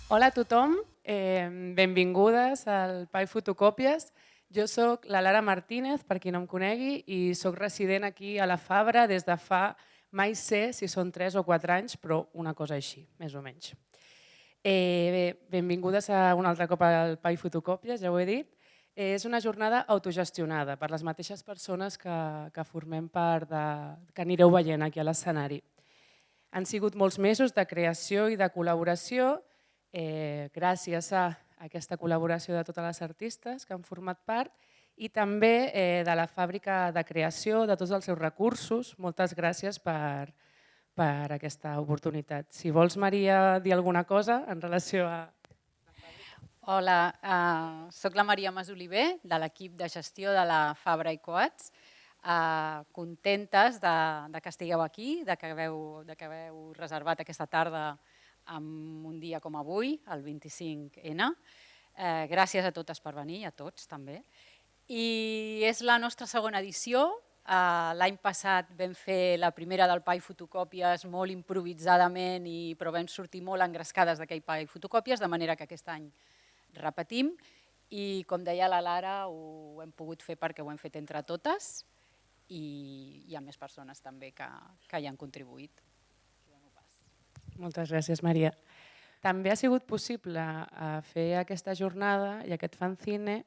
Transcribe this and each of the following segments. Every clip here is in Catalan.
Hola a tothom, benvingudes al PAI Fotocòpies. Jo sóc la Lara Martínez, per qui no em conegui, i sóc resident aquí a la Fabra des de fa, mai sé si són 3 o 4 anys, però una cosa així, més o menys. Benvingudes un altre cop al PAI Fotocòpies, ja ho he dit. És una jornada autogestionada per les mateixes persones que formem part, que anireu veient aquí a l'escenari. Han sigut molts mesos de creació i de col·laboració, gràcies a aquesta col·laboració de totes les artistes que han format part i també de la fàbrica de creació, de tots els seus recursos. Moltes gràcies per aquesta oportunitat. Si vols, Maria, dir alguna cosa en relació a... Hola, soc la Maria Masoliver, de l'equip de gestió de la Fabra i Coats. Contentes que estigueu aquí, que hagueu reservat aquesta tarda en un dia com avui, el 25N. Gràcies a totes per venir, a tots també. I és la nostra segona edició. L'any passat vam fer la primera del PAI Fotocòpies molt improvisadament, però vam sortir molt engrescades d'aquell PAI Fotocòpies, de manera que aquest any repetim i, com deia la Lara, ho hem pogut fer perquè ho hem fet entre totes i hi ha més persones també que hi han contribuït. Moltes gràcies, Maria. També ha sigut possible fer aquesta jornada i aquest fanzine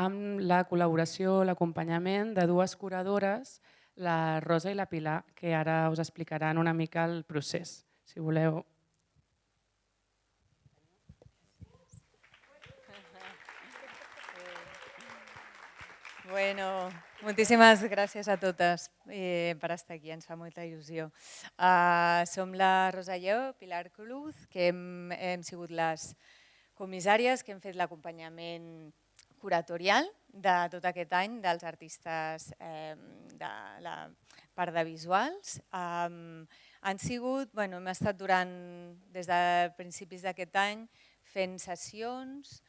amb la col·laboració, l'acompanyament de dues curadores, la Rosa i la Pilar, que ara us explicaran una mica el procés, si voleu. Bueno, moltíssimes gràcies a totes per estar aquí, ens fa molta il·lusió. Som la Rosa Lleó, Pilar Cruz, que hem sigut les comissàries que hem fet l'acompanyament curatorial de tot aquest any dels artistes de la part de visuals. Hem estat des de principis d'aquest any fent sessions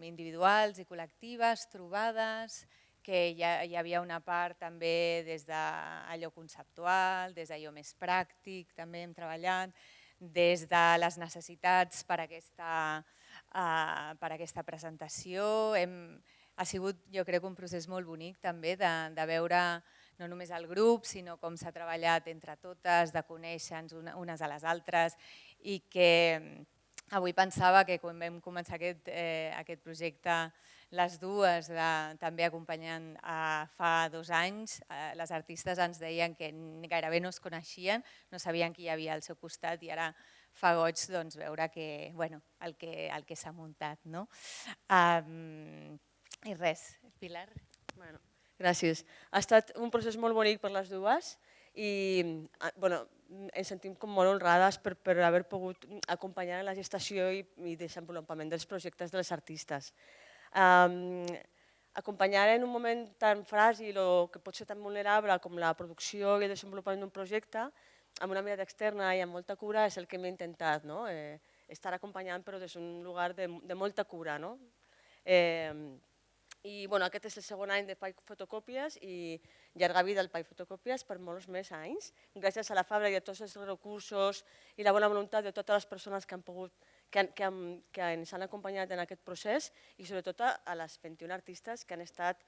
individuals i col·lectives, trobades, que hi havia una part també des d'allò conceptual, des d'allò més pràctic, també hem treballat, des de les necessitats per a aquesta presentació. Ha sigut, jo crec, un procés molt bonic també de veure no només el grup, sinó com s'ha treballat entre totes, de conèixer-nos unes a les altres i que avui pensava que quan vam començar aquest projecte, les dues, també acompanyant fa 2 anys, les artistes ens deien que gairebé no es coneixien, no sabien qui hi havia al seu costat i ara fa goig veure el que s'ha muntat. I res, Pilar. Gràcies. Ha estat un procés molt bonic per les dues i ens sentim molt honrades per haver pogut acompanyar en la gestació i desenvolupament dels projectes de les artistes. Acompanyar en un moment tan fràgil o que pot ser tan vulnerable com la producció i el desenvolupament d'un projecte, amb una mirada externa i amb molta cura, és el que hem intentat. Estar acompanyant però des d'un lugar de molta cura. I aquest és el segon any de PAI Fotocòpies i llarga vida al PAI Fotocòpies per molts més anys. Gràcies a la Fabra i a tots els recursos i la bona voluntat de totes les persones que ens han acompanyat en aquest procés i sobretot a les 21 artistes que han estat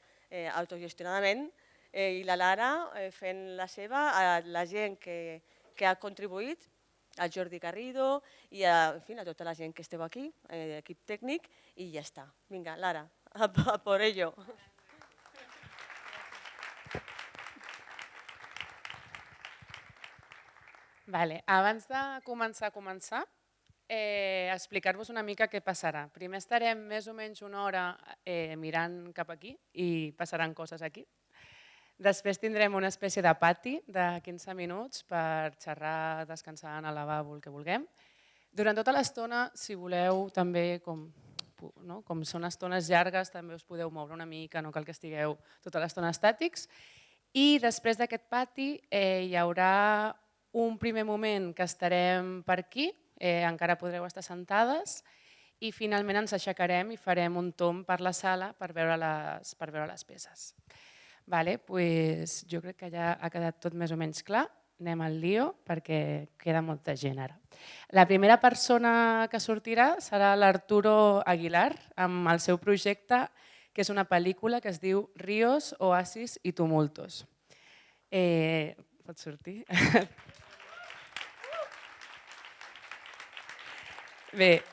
autogestionadament i la Lara fent la seva, a la gent que ha contribuït, al Jordi Garrido i a tota la gent que esteu aquí, l'equip tècnic, i ja està. Vinga, Lara. A por ello. Abans de començar, explicar-vos una mica què passarà. Primer estarem més o menys una hora mirant cap aquí i passaran coses aquí. Després tindrem una espècie de pati de 15 minuts per xerrar, descansar, anar al lavabo, el que vulguem. Durant tota l'estona, si voleu, també com són estones llargues, també us podeu moure una mica, no cal que estigueu tota l'estona estàtics. I després d'aquest pati hi haurà un primer moment que estarem per aquí, encara podreu estar sentades, i finalment ens aixecarem i farem un tomb per la sala per veure les peces. Jo crec que ja ha quedat tot més o menys clar. anem al lío perquè queda molta gent ara. La primera persona que sortirà serà l'Arturo Aguilar amb el seu projecte, que és una pel·lícula que es diu Ríos, Oasis i Tumultos. Pots sortir? Bé,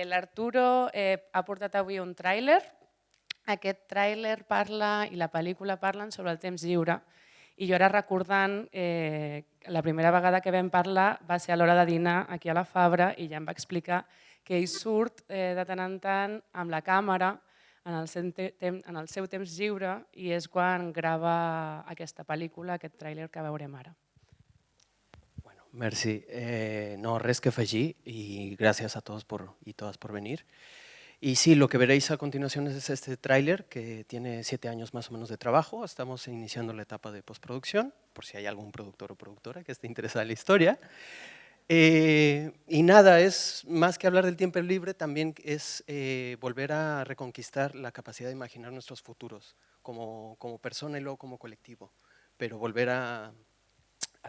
l'Arturo ha portat avui un tràiler. Aquest tràiler parla i la pel·lícula parlen sobre el temps lliure. I jo ara recordant, la primera vegada que vam parlar va ser a l'hora de dinar aquí a la Fabra i ja em va explicar que ell surt de tant en tant amb la càmera en el seu temps lliure i és quan grava aquesta pel·lícula, aquest tràiler que veurem ara. Bueno, merci. No, res que afegir y gracias a todos y todas por venir. Y sí, lo que veréis a continuación es este tráiler que tiene 7 años más o menos de trabajo. Estamos iniciando la etapa de postproducción, por si hay algún productor o productora que esté interesada en la historia. Y nada, es más que hablar del tiempo libre, también es volver a reconquistar la capacidad de imaginar nuestros futuros como persona y luego como colectivo, pero volver a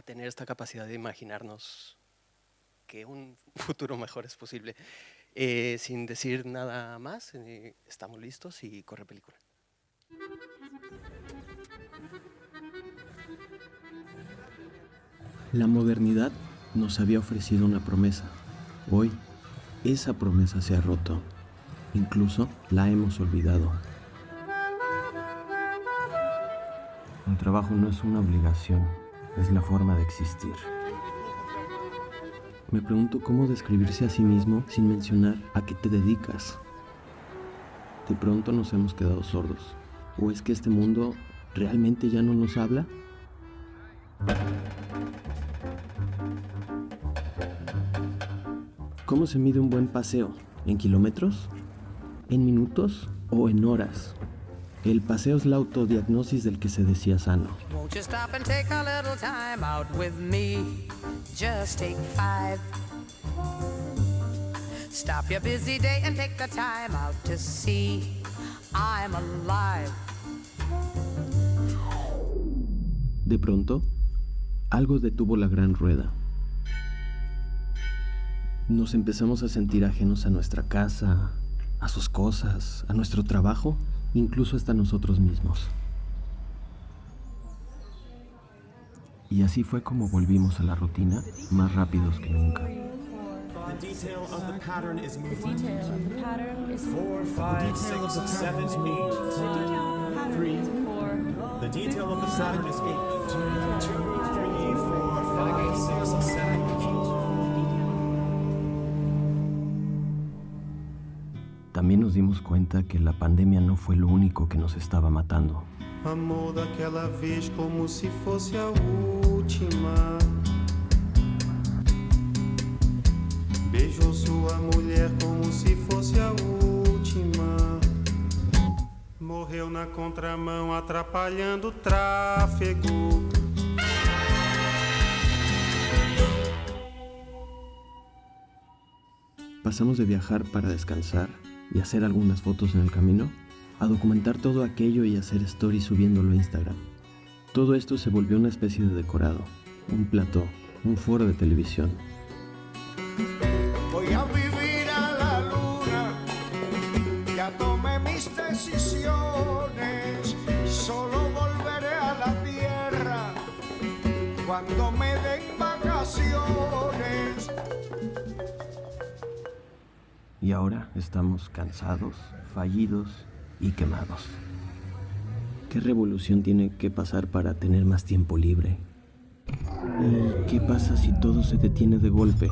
tener esta capacidad de imaginarnos que un futuro mejor es posible. Sin decir nada más, estamos listos y corre película. La modernidad nos había ofrecido una promesa. Hoy, esa promesa se ha roto. Incluso la hemos olvidado. El trabajo no es una obligación, es la forma de existir. Me pregunto cómo describirse a sí mismo sin mencionar a qué te dedicas. De pronto nos hemos quedado sordos. ¿O es que este mundo realmente ya no nos habla? ¿Cómo se mide un buen paseo? ¿En kilómetros? ¿En minutos? ¿O en horas? El paseo es la autodiagnosis del que se decía sano. Won't you stop and take a little time out with me? Just take 5. Stop your busy day and take the time out to see I'm alive. De pronto, algo detuvo la gran rueda. Nos empezamos a sentir ajenos a nuestra casa, a sus cosas, a nuestro trabajo, incluso hasta nosotros mismos. Y así fue como volvimos a la rutina, más rápidos que nunca. The detail of the pattern is moving. 4, 5, 6, 7, 8. 3. The detail of the pattern is 8. 2, 3, 4, 5, 6, 7, 8. También nos dimos cuenta que la pandemia no fue lo único que nos estaba matando. Amor daquela vez como si fosse a última. Beijou sua mulher como si fosse a última. Morreu na contramão atrapalhando o tráfego. Pasamos de viajar para descansar y hacer algunas fotos en el camino a documentar todo aquello y hacer stories subiéndolo a Instagram. Todo esto se volvió una especie de decorado, un plató, un foro de televisión. Voy a vivir a la luna, ya tomé mis decisiones, solo volveré a la tierra cuando me den vacaciones. Y ahora estamos cansados, fallidos y quemados. ¿Qué revolución tiene que pasar para tener más tiempo libre? ¿Y qué pasa si todo se detiene de golpe?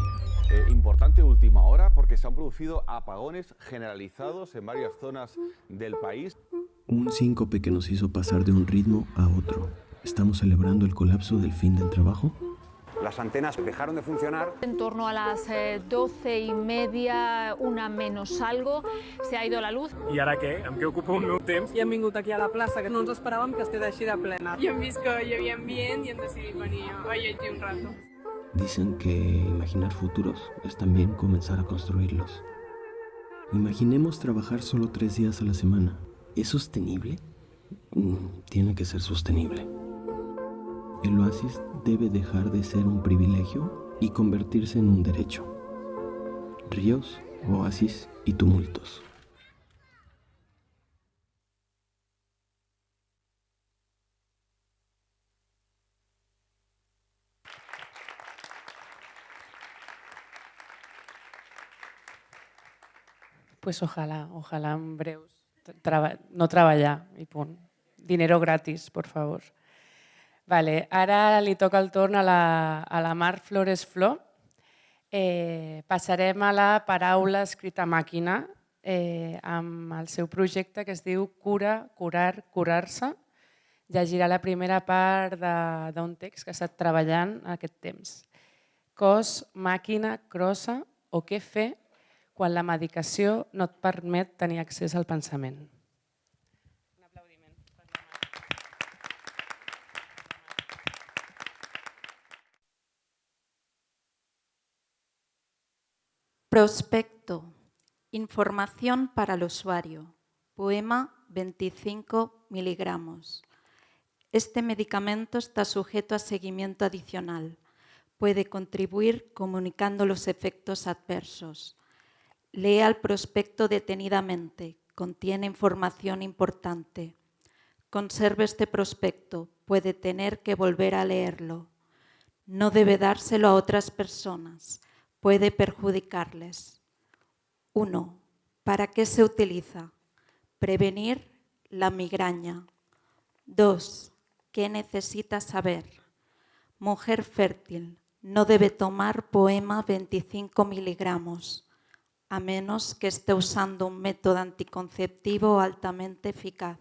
Importante última hora porque se han producido apagones generalizados en varias zonas del país. Un síncope que nos hizo pasar de un ritmo a otro. ¿Estamos celebrando el colapso del fin del trabajo? Las antenas dejaron de funcionar. En torno a las 12:30, 1 menos algo, se ha ido la luz. I ara què? Amb què ocupa el meu temps? I hem vingut aquí a la plaça, que no ens esperàvem que estés així de plena. I hem vist que hi havia ambient i hem decidit venir a llegir un rato. Dicen que imaginar futuros es también comenzar a construirlos. Imaginemos trabajar solo 3 días a la semana. ¿Es sostenible? Tiene que ser sostenible. el oasis debe dejar de ser un privilegio y convertirse en un derecho. Ríos, oasis y tumultos. Pues ojalá en breus no treballar i punt. Dinero gratis, por favor. Vale, ara li toca el torn a la Mar Flores Flor. Passarem a la paraula escrita a màquina amb el seu projecte que es diu Cura, curar, curar-se. Llegirà la primera part d'un text que ha estat treballant aquest temps. Cos, màquina, crossa o què fer quan la medicació no et permet tenir accés al pensament. Un aplaudiment. Prospecto. Información para el usuario. Poema 25 miligramos. Este medicamento está sujeto a seguimiento adicional. Puede contribuir comunicando los efectos adversos. Lea el prospecto detenidamente. Contiene información importante. Conserve este prospecto. Puede tener que volver a leerlo. No debe dárselo a otras personas. Puede perjudicarles. 1. ¿Para qué se utiliza? Prevenir la migraña. 2. ¿Qué necesita saber? Mujer fértil. No debe tomar poema 25 miligramos. A menos que esté usando un método anticonceptivo altamente eficaz.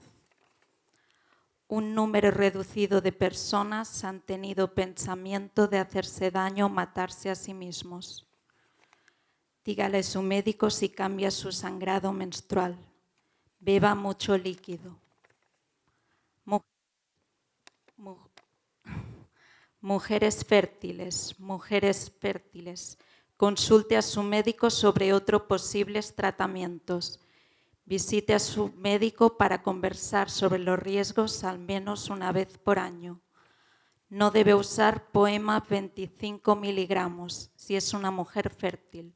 Un número reducido de personas han tenido pensamiento de hacerse daño o matarse a sí mismos. Dígale a su médico si cambia su sangrado menstrual. Beba mucho líquido. Mujeres fértiles. Consulte a su médico sobre otros posibles tratamientos. Visite a su médico para conversar sobre los riesgos al menos una vez por año. No debe usar poema 25 miligramos si es una mujer fértil,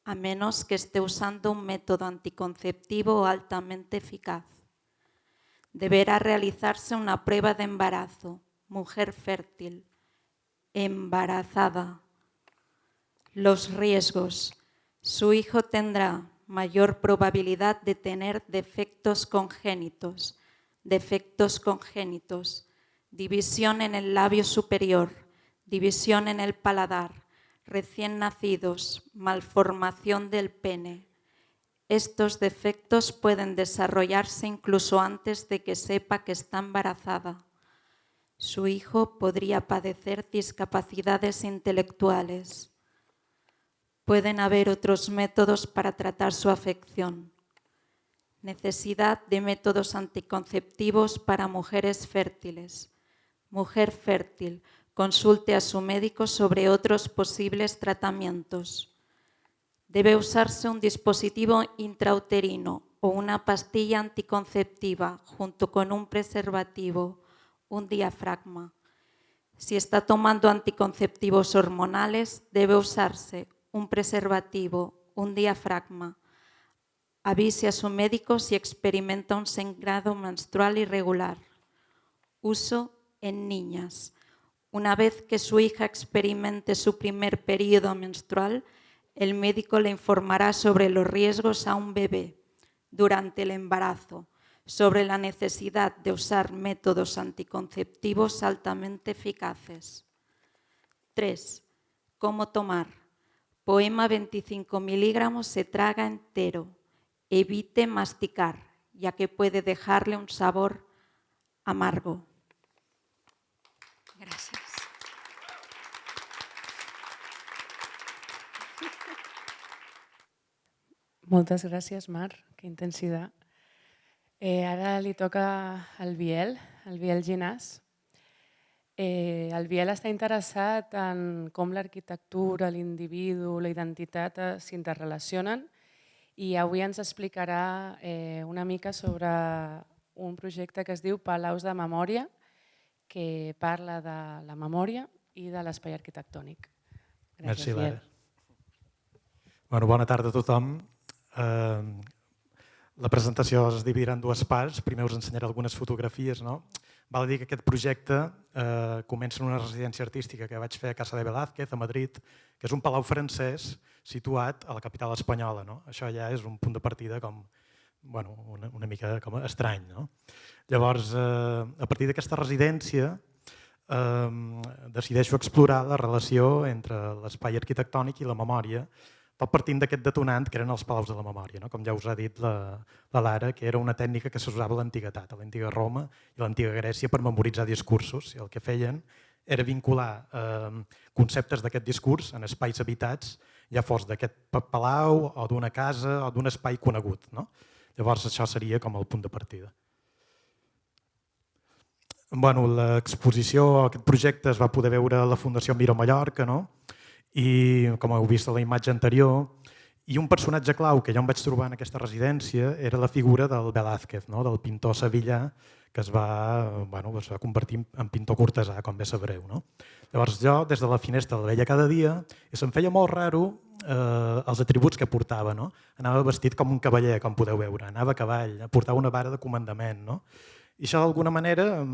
a menos que esté usando un método anticonceptivo altamente eficaz. Deberá realizarse una prueba de embarazo. Mujer fértil, embarazada. Los riesgos. Su hijo tendrá mayor probabilidad de tener defectos congénitos, división en el labio superior, división en el paladar, recién nacidos, malformación del pene. Estos defectos pueden desarrollarse incluso antes de que sepa que está embarazada. Su hijo podría padecer discapacidades intelectuales. Pueden haber otros métodos para tratar su afección. Necesidad de métodos anticonceptivos para mujeres fértiles. Mujer fértil, consulte a su médico sobre otros posibles tratamientos. Debe usarse un dispositivo intrauterino o una pastilla anticonceptiva junto con un preservativo, un diafragma. Si está tomando anticonceptivos hormonales, debe usarse un preservativo, un diafragma. Avise a su médico si experimenta un sangrado menstrual irregular. Uso en niñas. Una vez que su hija experimente su primer periodo menstrual, el médico le informará sobre los riesgos a un bebé durante el embarazo, sobre la necesidad de usar métodos anticonceptivos altamente eficaces. 3. ¿Cómo tomar? Poema 25 miligramos se traga entero. Evite masticar, ya que puede dejarle un sabor amargo. Gracias. Moltes gràcies, Mar. Que intensitat. Ara li toca al Biel Ginàs. El Biel està interessat en com l'arquitectura, l'individu, la identitat s'interrelacionen i avui ens explicarà una mica sobre un projecte que es diu Palaus de Memòria que parla de la memòria i de l'espai arquitectònic. Merci, Biel. Lara. Bona tarda a tothom. La presentació es dividirà en dues parts. Primer us ensenyaré algunes fotografies. Val a dir que aquest projecte comença en una residència artística que vaig fer a Casa de Velázquez, a Madrid, que és un palau francès situat a la capital espanyola. Això ja és un punt de partida una mica estrany. Llavors, a partir d'aquesta residència, decideixo explorar la relació entre l'espai arquitectònic i la memòria, tot partint d'aquest detonant que eren els palaus de la memòria, com ja us ha dit la Lara, que era una tècnica que s'usava a l'antiguitat, a l'antiga Roma i a l'antiga Grècia per memoritzar discursos. I el que feien era vincular conceptes d'aquest discurs en espais habitats, ja fos d'aquest palau o d'una casa o d'un espai conegut. Llavors això seria com el punt de partida. L'exposició, aquest projecte es va poder veure a la Fundació Miro Mallorca, i com heu vist a la imatge anterior, i un personatge clau que jo em vaig trobar en aquesta residència era la figura del Velázquez, del pintor sevillà que es va convertir en pintor cortesà, com bé sabreu. Llavors jo des de la finestra el veia cada dia i se'm feia molt raro els atributs que portava. Anava vestit com un cavaller, com podeu veure, anava a cavall, portava una vara de comandament. I això d'alguna manera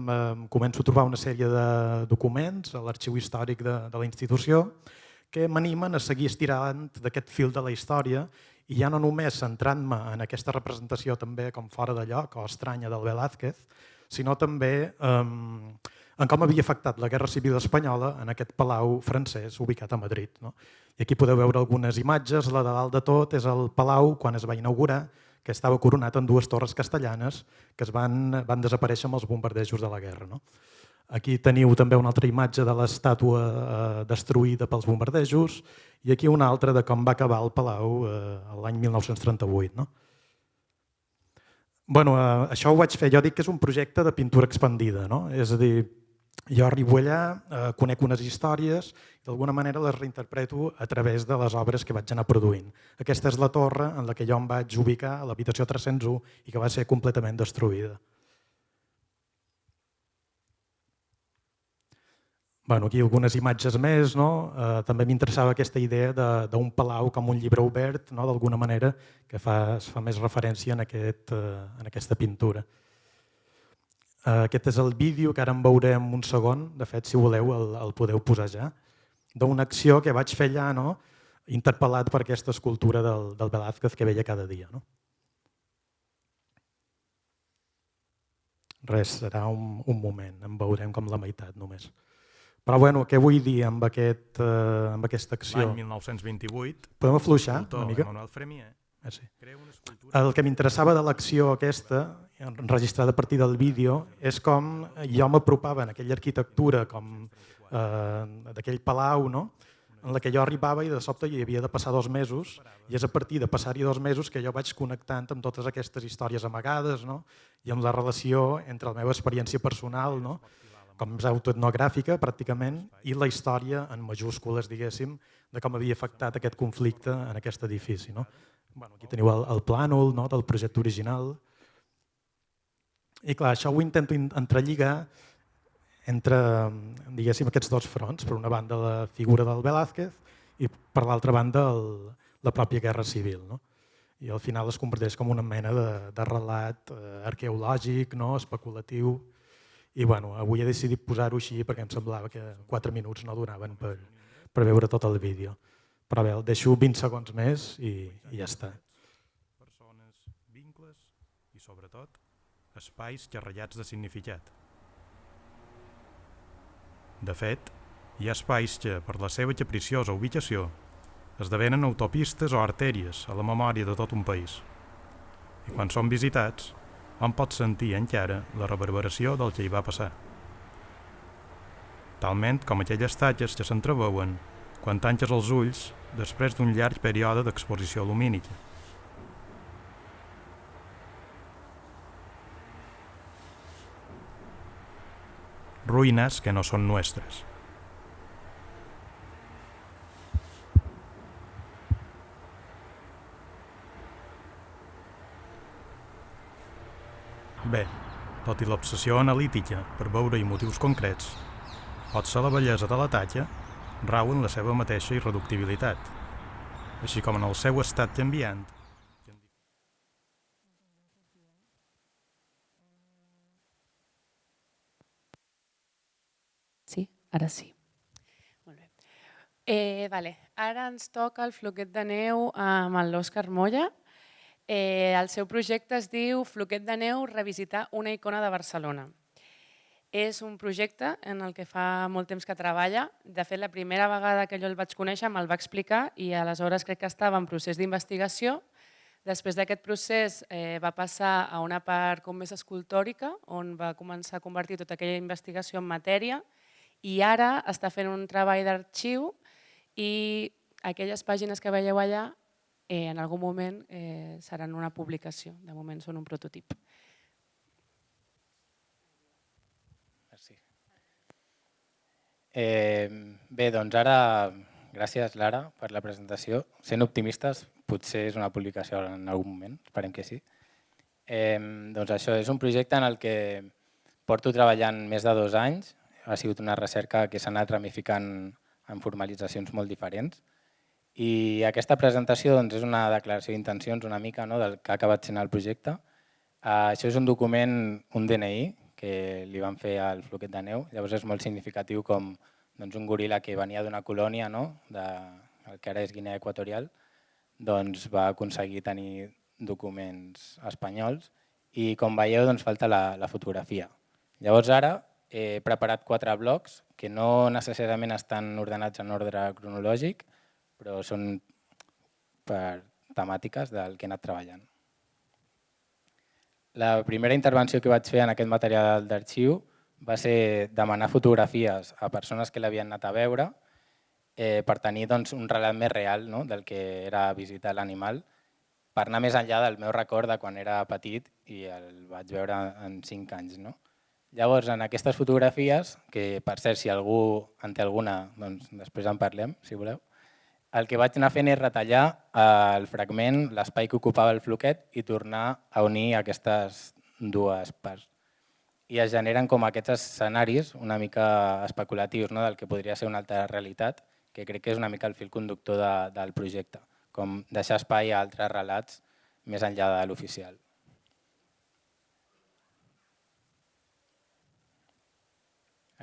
començo a trobar una sèrie de documents a l'arxiu històric de la institució que m'animen a seguir estirant d'aquest fil de la història i ja no només centrant-me en aquesta representació també com fora de lloc o estranya del Velázquez, sinó també en com havia afectat la Guerra Civil Espanyola en aquest palau francès ubicat a Madrid. I aquí podeu veure algunes imatges. La de dalt de tot és el palau quan es va inaugurar, que estava coronat en dues torres castellanes que es van desaparèixer amb els bombardejos de la guerra. Aquí teniu també una altra imatge de l'estàtua destruïda pels bombardejos i aquí una altra de com va acabar el palau l'any 1938. Això ho vaig fer, jo dic que és un projecte de pintura expandida, és a dir, jo arribo allà, conec unes històries i d'alguna manera les reinterpreto a través de les obres que vaig anar produint. Aquesta és la torre en la que jo em vaig ubicar a l'habitació 301 i que va ser completament destruïda. Aquí algunes imatges més. També m'interessava aquesta idea d'un palau com un llibre obert, d'alguna manera, que es fa més referència en aquesta pintura. Aquest és el vídeo que ara en veurem un segon, de fet, si voleu, el podeu posar ja, d'una acció que vaig fer allà, interpel·lat per aquesta escultura del Velázquez que veia cada dia. Res, serà un moment, en veurem com la meitat només. Però què vull dir amb aquesta acció? L'any 1928, podem afluixar una mica? Manuel Fremier crea una escultura. El que m'interessava de l'acció aquesta, enregistrada a partir del vídeo, és com jo m'apropava en aquella arquitectura d'aquell palau, en la que jo arribava i de sobte hi havia de passar 2 mesos i és a partir de passar-hi 2 mesos que jo vaig connectant amb totes aquestes històries amagades i amb la relació entre la meva experiència personal, com és autoetnogràfica pràcticament, i la història en majúscules, diguéssim, de com havia afectat aquest conflicte en aquest edifici. Aquí teniu el plànol del projecte original. I clar, això ho intento entrelligar entre, diguéssim, aquests dos fronts. Per una banda la figura del Velázquez i per l'altra banda la pròpia guerra civil. I al final es converteix com una mena de relat arqueològic, especulatiu. I avui he decidit posar-ho així perquè em semblava que 4 minuts no donaven per veure tot el vídeo. Però bé, el deixo 20 segons més i ja està. Persones, vincles i, sobretot, espais xerrallats de significat. De fet, hi ha espais que, per la seva capriciosa ubicació, esdevenen autopistes o artèries a la memòria de tot un país. I quan són visitats, hom pot sentir encara la reverberació del que hi va passar. Talment com aquelles tatxes que s'entreveuen quan tanques els ulls després d'un llarg període d'exposició lumínica. Ruïnes que no són nostres. Bé, tot tot i l'obsessió analítica per veure-hi motius concrets, potser la bellesa de la talla rau en la seva mateixa irreductibilitat, així com en el seu estat canviant. Sí, ara sí. Molt bé. Vale. Ara ens toca el floquet de neu amb l'Òscar Molla. El seu projecte es diu Floquet de neu, revisitar una icona de Barcelona. És un projecte en el que fa molt temps que treballa. De fet, la primera vegada que jo el vaig conèixer me'l va explicar i aleshores crec que estava en procés d'investigació. Després d'aquest procés va passar a una part com més escultòrica, on va començar a convertir tota aquella investigació en matèria, i ara està fent un treball d'arxiu i aquelles pàgines que veieu allà en algun moment seran una publicació. De moment són un prototip. Merci. Bé, doncs ara, gràcies Lara per la presentació. Sent optimistes, potser és una publicació en algun moment, esperem que sí. Doncs això és un projecte en el que porto treballant més de 2 anys. Ha sigut una recerca que s'ha anat ramificant en formalitzacions molt diferents. I aquesta presentació és una declaració d'intencions una mica del que ha acabat sent el projecte. Això és un document, un DNI, que li van fer al Floquet de neu. Llavors és molt significatiu com un goril·la que venia d'una colònia, del que ara és Guinea Equatorial, va aconseguir tenir documents espanyols i com veieu falta la fotografia. Llavors ara he preparat 4 blocs que no necessàriament estan ordenats en ordre cronològic, però són per temàtiques del que he anat treballant. La primera intervenció que vaig fer en aquest material d'arxiu va ser demanar fotografies a persones que l'havien anat a veure per tenir un relat més real del que era visitar l'animal, per anar més enllà del meu record de quan era petit i el vaig veure en 5 anys. Llavors, en aquestes fotografies, que per cert, si algú en té alguna, després en parlem, si voleu, el que vaig anar fent és retallar el fragment, l'espai que ocupava el floquet i tornar a unir aquestes 2 parts. I es generen com aquests escenaris una mica especulatius del que podria ser una altra realitat, que crec que és una mica el fil conductor del projecte, com deixar espai a altres relats més enllà de l'oficial.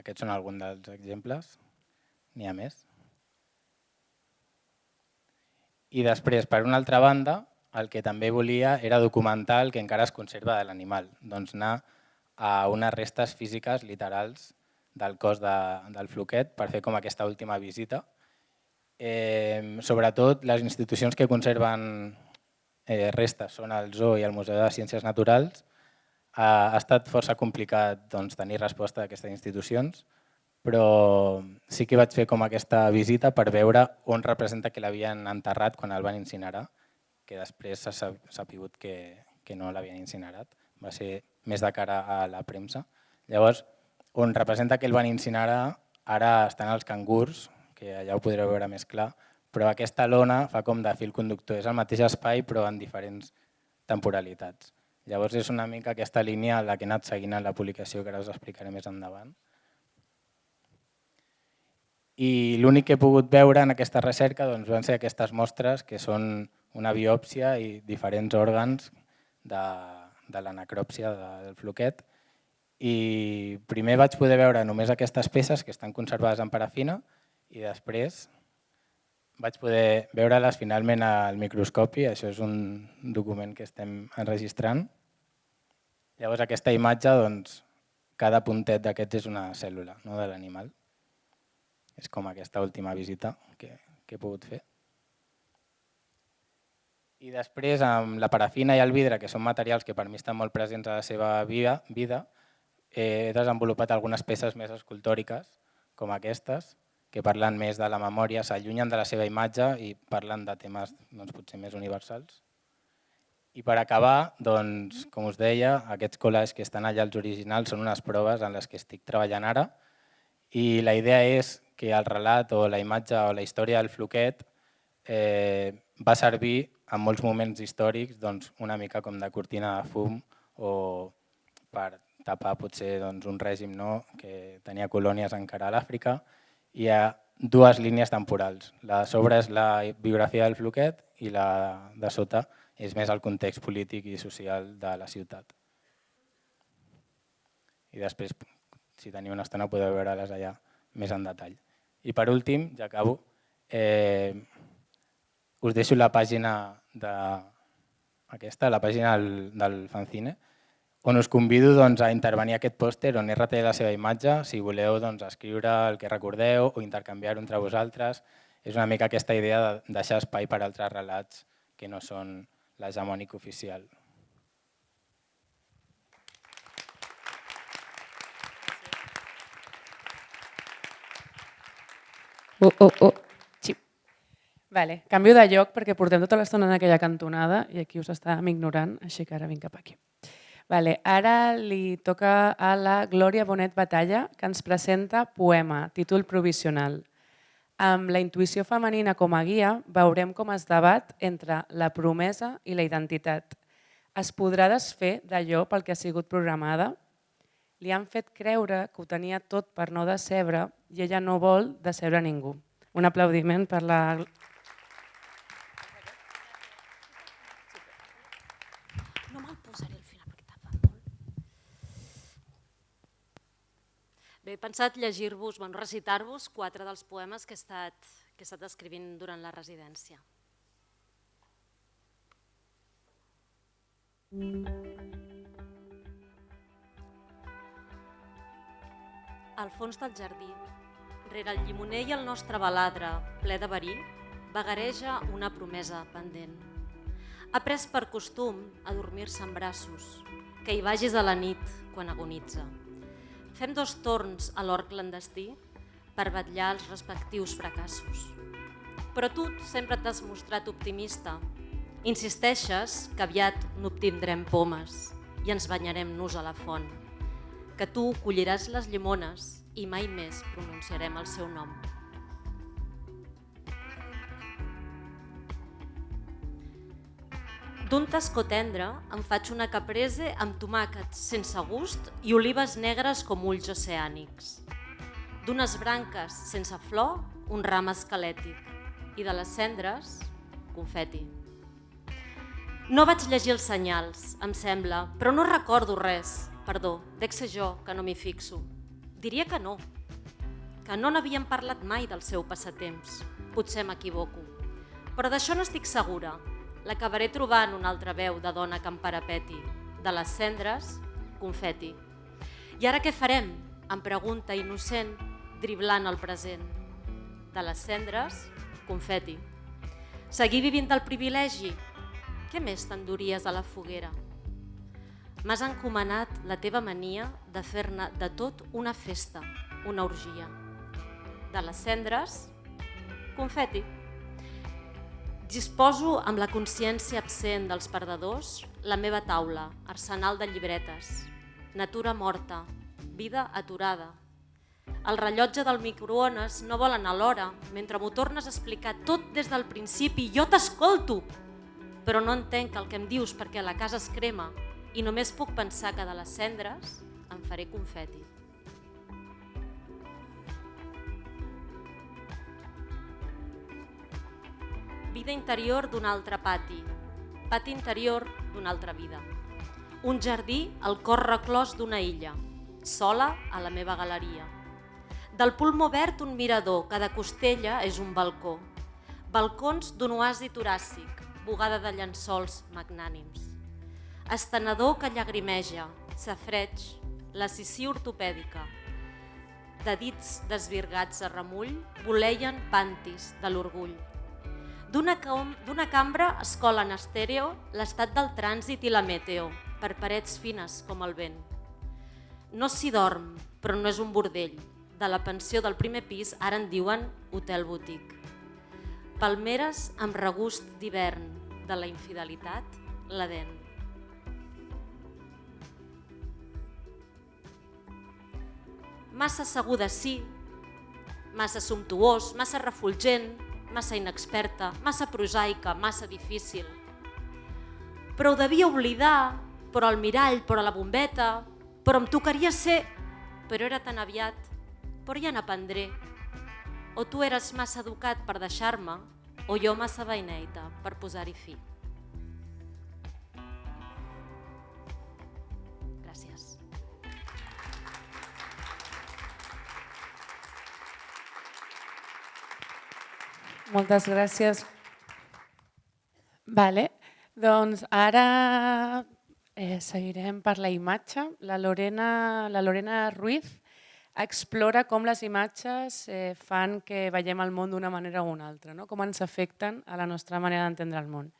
Aquests són alguns dels exemples, n'hi ha més. I després, per una altra banda, el que també volia era documentar el que encara es conserva de l'animal, anar a unes restes físiques literals del cos del floquet per fer com aquesta última visita. Sobretot, les institucions que conserven restes són el Zoo i el Museu de Ciències Naturals. Ha estat força complicat tenir resposta d'aquestes institucions, però sí que vaig fer com aquesta visita per veure on representa que l'havien enterrat quan el van incinerar, que després s'ha sabut que no l'havien incinerat, va ser més de cara a la premsa. Llavors, on representa que el van incinerar, ara estan els cangurs, que allà ho podreu veure més clar, però aquesta lona fa com de fil conductor, és el mateix espai però en diferents temporalitats. Llavors és una mica aquesta línia la que he anat seguint en la publicació, que ara us explicaré més endavant. I l'únic que he pogut veure en aquesta recerca van ser aquestes mostres, que són una biòpsia i diferents òrgans de la necròpsia del floquet. I primer vaig poder veure només aquestes peces que estan conservades en parafina i després vaig poder veure-les finalment al microscopi. Això és un document que estem enregistrant. Llavors aquesta imatge, cada puntet d'aquests és una cèl·lula de l'animal. És com aquesta última visita que he pogut fer. I després, amb la parafina i el vidre, que són materials que per mi estan molt presents a la seva vida, he desenvolupat algunes peces més escultòriques, com aquestes, que parlen més de la memòria, s'allunyen de la seva imatge i parlen de temes potser més universals. I per acabar, com us deia, aquests collages que estan allà, els originals, són unes proves en les que estic treballant ara i la idea és que el relat o la imatge o la història del floquet va servir en molts moments històrics una mica com de cortina de fum o per tapar potser un règim que tenia colònies encara a l'Àfrica. Hi ha dues línies temporals. La de sobre és la biografia del Floquet i la de sota és més el context polític i social de la ciutat. I després, si teniu una estona, podeu veure-les allà més en detall. I per últim, ja acabo, us deixo la pàgina aquesta, la pàgina del fanzine, on us convido a intervenir aquest pòster on RT la seva imatge, si voleu escriure el que recordeu o intercanviar-ho entre vosaltres. És una mica aquesta idea de deixar espai per altres relats que no són l'hegemònic oficial. Sí. Vale, canvio de lloc perquè portem tota l'estona en aquella cantonada i aquí us estàvem ignorant, així que ara vinc cap aquí. Vale, ara li toca a la Glòria Bonet Batalla, que ens presenta Poema, títol provisional. Amb la intuïció femenina com a guia, veurem com es debat entre la promesa i la identitat. Es podrà desfer d'allò pel que ha sigut programada? Li han fet creure que ho tenia tot per no decebre i ella no vol decebre ningú. Un aplaudiment per la... No me'l posaré al final perquè tapa molt. Bé, he pensat llegir-vos, recitar-vos 4 dels poemes que he estat escrivint durant la residència. Al fons del jardí, rere el llimoner i el nostre baladre, ple de verí, vagareja una promesa pendent. Ha pres per costum adormir-se en braços, que hi vagis a la nit quan agonitza. Fem 2 torns a l'hort clandestí per vetllar els respectius fracassos. Però tu sempre t'has mostrat optimista. Insisteixes que aviat n'obtindrem pomes i ens banyarem nus a la font. Que tu colliràs les llimones i mai més pronunciarem el seu nom. D'un tascó tendre em faig una caprese amb tomàquets sense gust i olives negres com ulls oceànics. D'unes branques sense flor, un ram esquelètic i de les cendres, confeti. No vaig llegir els senyals, em sembla, però no recordo res. Perdó, dec ser jo que no m'hi fixo. Diria que no n'havíem parlat mai del seu passatemps. Potser m'equivoco. Però d'això no estic segura. L'acabaré trobant una altra veu de dona que em parapeti. De les cendres, confeti. I ara què farem? Em pregunta innocent, driblant el present. De les cendres, confeti. Seguir vivint del privilegi? Què més t'enduries a la foguera? M'has encomanat la teva mania de fer-ne de tot una festa, una orgia. De les cendres, confeti. Disposo amb la consciència absent dels perdedors la meva taula, arsenal de llibretes, natura morta, vida aturada. El rellotge del microones no vol anar a l'hora mentre m'ho tornes a explicar tot des del principi. Jo t'escolto, però no entenc el que em dius perquè la casa es crema i només puc pensar que de les cendres em faré confeti. Vida interior d'un altre pati, pati interior d'una altra vida. Un jardí al cor reclòs d'una illa, sola a la meva galeria. Del pulmó verd un mirador, cada costella és un balcó. Balcons d'un oasi toràcic, bugada de llençols magnànims. Estenedor que llagrimeja, safreig, la sissió ortopèdica. De dits desvirgats a remull, voleien pantis de l'orgull. D'una cambra es colen estèreo l'estat del trànsit i la meteo, per parets fines com el vent. No s'hi dorm, però no és un bordell. De la pensió del primer pis ara en diuen hotel botic. Palmeres amb regust d'hivern, de la infidelitat, l'Edén. Massa segur de sí, massa sumptuós, massa refulgent, massa inexperta, massa prosaica, massa difícil. Però ho devia oblidar, però el mirall, però la bombeta, Però em tocaria ser, però era tan aviat, però ja n'aprendré. O tu eres massa educat per deixar-me, o jo massa beineita per posar-hi fi. Gràcies. Moltes gràcies. Vale. Doncs ara seguirem per la imatge. La Lorena Ruiz explora com les imatges fan que veiem el món d'una manera o una altra, com ens afecten a la nostra manera d'entendre el món.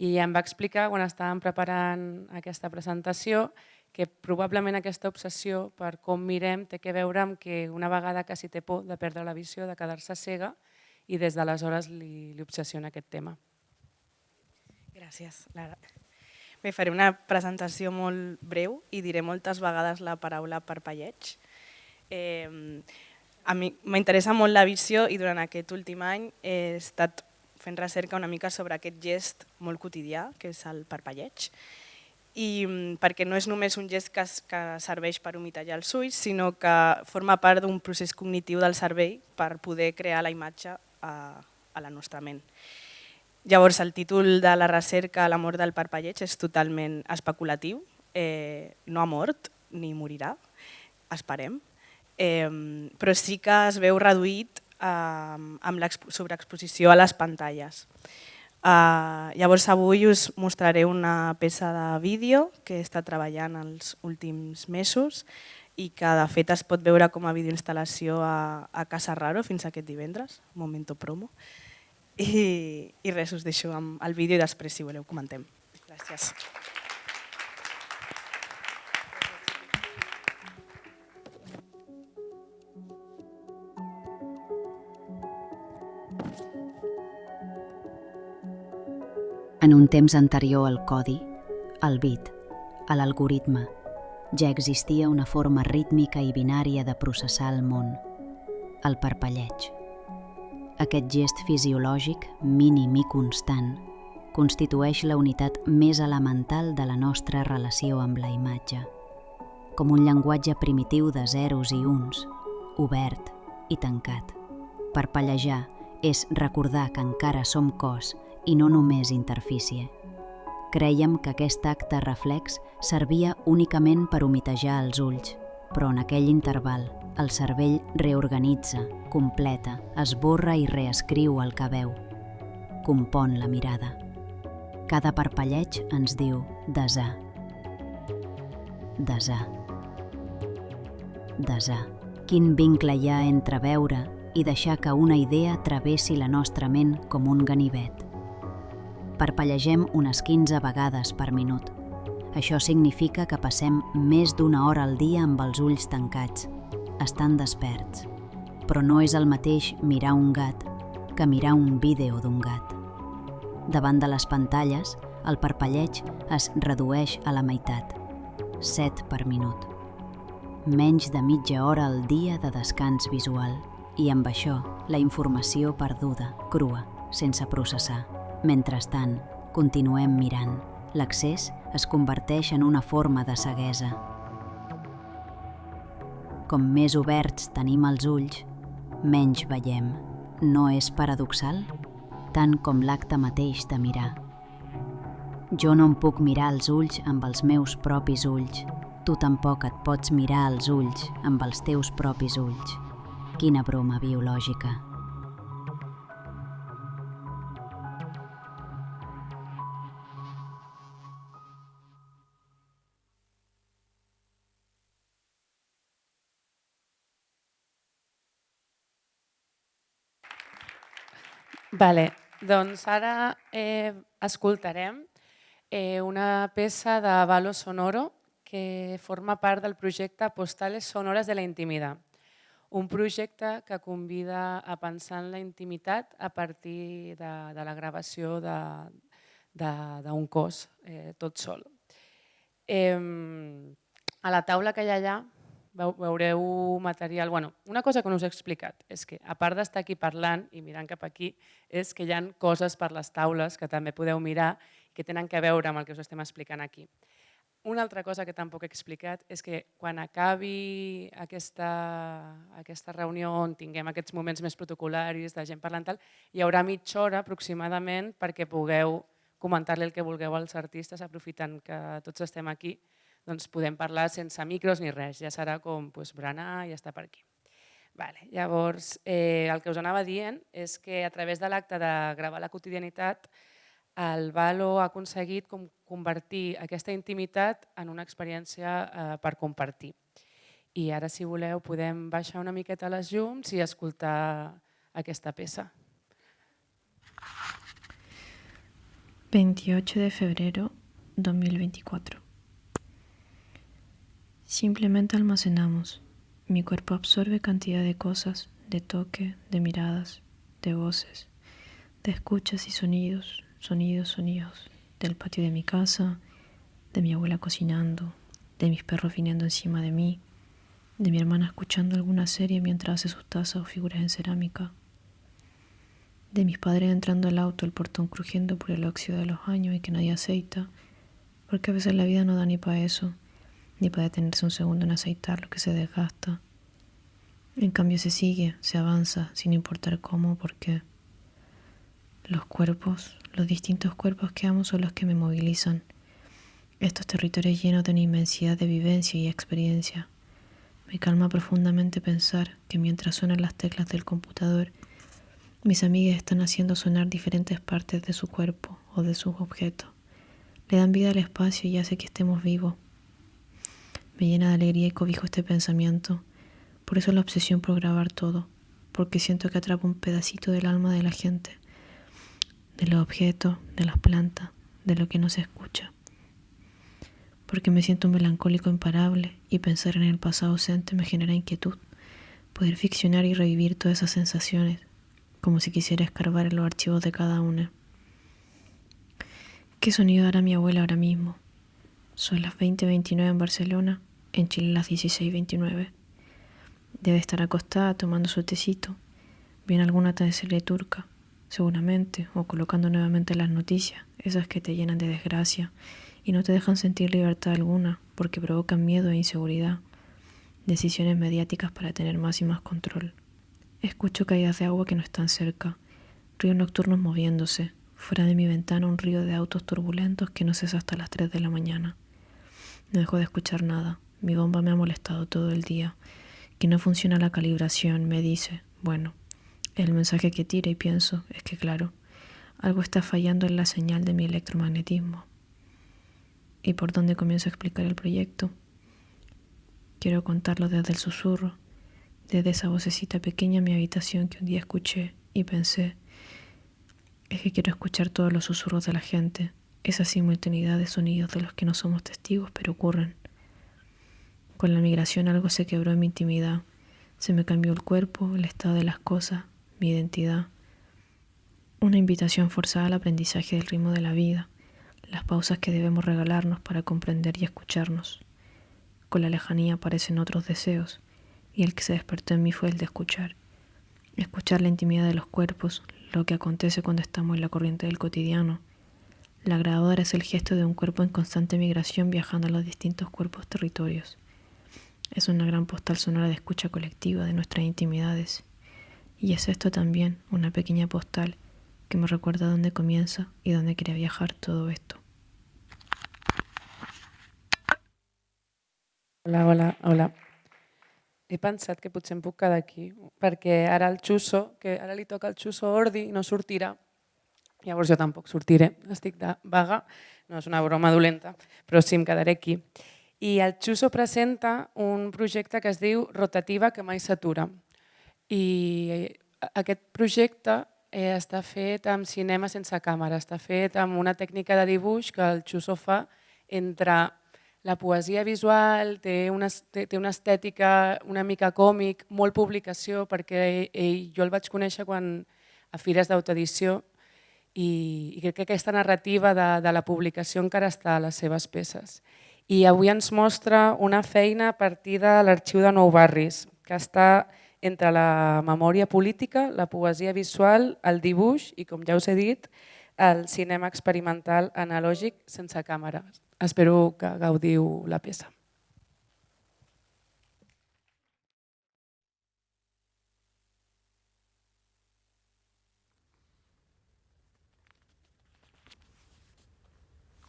I em va explicar, quan estàvem preparant aquesta presentació, que probablement aquesta obsessió per com mirem té a veure amb que una vegada quasi té por de perdre la visió, de quedar-se cega, i des d'aleshores li obsessiona aquest tema. Gràcies, Lara. Bé, faré una presentació molt breu i diré moltes vegades la paraula parpelleig. A mi m'interessa molt la visió i durant aquest últim any he estat fent recerca una mica sobre aquest gest molt quotidià, que és el parpelleig, i perquè no és només un gest que serveix per humitallar els ulls, sinó que forma part d'un procés cognitiu del cervell per poder crear la imatge a la nostra ment. Llavors, el títol de la recerca, La mort del parpelleig, és totalment especulatiu. No ha mort ni morirà, esperem, però sí que es veu reduït amb la sobreexposició a les pantalles. Llavors, avui us mostraré una peça de vídeo que he estat treballant els últims mesos i que de fet es pot veure com a videoinstal·lació a Casa Raro fins aquest divendres, momento promo. I res, us deixo amb el vídeo i després, si voleu, comentem. Gràcies. En un temps anterior al codi, al bit, a l'algoritme, ja existia una forma rítmica i binària de processar el món, el parpelleig. Aquest gest fisiològic, mínim i constant, constitueix la unitat més elemental de la nostra relació amb la imatge, com un llenguatge primitiu de zeros i uns, obert i tancat. Parpellejar és recordar que encara som cos i no només interfície. Crèiem que aquest acte reflex servia únicament per humitejar els ulls, però en aquell interval el cervell reorganitza, completa, esborra i reescriu el que veu. Compon la mirada. Cada parpelleig ens diu desar. Desar. Desar. Quin vincle hi ha entre veure i deixar que una idea travessi la nostra ment com un ganivet. Parpellegem unes 15 vegades per minut. Això significa que passem més d'una hora al dia amb els ulls tancats, estan desperts. Però no és el mateix mirar un gat que mirar un vídeo d'un gat. Davant de les pantalles, el parpelleig es redueix a la meitat, 7 per minut. Menys de mitja hora al dia de descans visual i amb això la informació perduda, crua, sense processar. Mentrestant, continuem mirant. L'accés es converteix en una forma de ceguesa. Com més oberts tenim els ulls, menys veiem. No és paradoxal? Tant com l'acte mateix de mirar. Jo no em puc mirar als ulls amb els meus propis ulls. Tu tampoc et pots mirar als ulls amb els teus propis ulls. Quina broma biològica. Vale, doncs ara escoltarem una peça de Valo Sonoro que forma part del projecte Postales Sonores de la Intimidad, un projecte que convida a pensar en la intimitat a partir de la gravació d'un cos tot sol. A la taula que hi ha allà veureu material. Una cosa que no us he explicat és que, a part d'estar aquí parlant i mirant cap aquí, és que hi ha coses per les taules que també podeu mirar que tenen a veure amb el que us estem explicant aquí. una altra cosa que tampoc he explicat és que quan acabi aquesta reunió on tinguem aquests moments més protocolaris de gent parlant tal, hi haurà mitja hora aproximadament perquè pugueu comentar-li el que vulgueu als artistes, aprofitant que tots estem aquí, doncs podem parlar sense micros ni res, ja serà com berenar i estar per aquí. Llavors, el que us anava dient és que a través de l'acte de gravar la quotidianitat el Valo ha aconseguit convertir aquesta intimitat en una experiència per compartir. I ara, si voleu, podem baixar una miqueta les llums i escoltar aquesta peça. 28 de febrero 2024. Simplemente almacenamos. Mi cuerpo absorbe cantidad de cosas, de toque, de miradas, de voces, de escuchas y sonidos, sonidos, del patio de mi casa, de mi abuela cocinando, de mis perros viniendo encima de mí, de mi hermana escuchando alguna serie mientras hace sus tazas o figuras en cerámica, de mis padres entrando al auto, el portón crujiendo por el óxido de los años y que nadie aceita, porque a veces la vida no da ni para eso, ni para detenerse un segundo en aceitar lo que se desgasta. En cambio se sigue, se avanza, sin importar cómo o por qué. Los cuerpos, los distintos cuerpos que amo son los que me movilizan. Estos territorios llenos de una inmensidad de vivencia y experiencia. Me calma profundamente pensar que mientras suenan las teclas del computador, mis amigas están haciendo sonar diferentes partes de su cuerpo o de sus objetos. Le dan vida al espacio y hace que estemos vivos. Me llena de alegría y cobijo este pensamiento. Por eso la obsesión por grabar todo, porque siento que atrapa un pedacito del alma de la gente, de los objetos, de las plantas, de lo que no se escucha. Porque me siento un melancólico imparable y pensar en el pasado ausente me genera inquietud. Poder ficcionar y revivir todas esas sensaciones, como si quisiera escarbar en los archivos de cada una. ¿Qué sonido hará mi abuela ahora mismo? Son las 20:29 en Barcelona, en Chile las 16:29. Debe estar acostada tomando su tecito, viene alguna teleserie turca, seguramente, o colocando nuevamente las noticias, esas que te llenan de desgracia y no te dejan sentir libertad alguna porque provocan miedo e inseguridad, decisiones mediáticas para tener más y más control. Escucho caídas de agua que no están cerca, ríos nocturnos moviéndose, fuera de mi ventana un río de autos turbulentos que no cesa hasta las 3 de la mañana. No dejo de escuchar nada, mi bomba me ha molestado todo el día, que no funciona la calibración, me dice, bueno, el mensaje que tira y pienso es que claro, algo está fallando en la señal de mi electromagnetismo. ¿Y por dónde comienzo a explicar el proyecto? Quiero contarlo desde el susurro, desde esa vocecita pequeña en mi habitación que un día escuché y pensé, es que quiero escuchar todos los susurros de la gente, esa simultaneidad de sonidos de los que no somos testigos pero ocurren. Con la migración algo se quebró en mi intimidad, se me cambió el cuerpo, el estado de las cosas, mi identidad. Una invitación forzada al aprendizaje del ritmo de la vida, las pausas que debemos regalarnos para comprender y escucharnos. Con la lejanía aparecen otros deseos, y el que se despertó en mí fue el de escuchar. Escuchar la intimidad de los cuerpos, lo que acontece cuando estamos en la corriente del cotidiano. La grabadora es el gesto de un cuerpo en constante migración viajando a los distintos cuerpos territorios. Es una gran postal sonora de escucha colectiva de nuestras intimidades. Y es esto también, una pequeña postal que me recuerda dónde comienza y dónde quería viajar todo esto. Hola. He pensat que potser em puc quedar aquí, perquè ara el Xuso, que ara li toca al Xuso Ordi, no sortirà. Llavors jo tampoc sortiré, estic de vaga, no és una broma dolenta, però sí em quedaré aquí. I el Xuso presenta un projecte que es diu Rotativa que mai s'atura. I aquest projecte està fet amb cinema sense càmera, està fet amb una tècnica de dibuix que el Xuso fa entre la poesia visual, té una estètica una mica còmic, molt publicació, perquè jo el vaig conèixer a fires d'autoedició i crec que aquesta narrativa de la publicació encara està a les seves peces. I avui ens mostra una feina a partir de l'Arxiu de Nou Barris, que està entre la memòria política, la poesia visual, el dibuix i, com ja us he dit, el cinema experimental analògic sense càmeres. Espero que gaudiu la peça.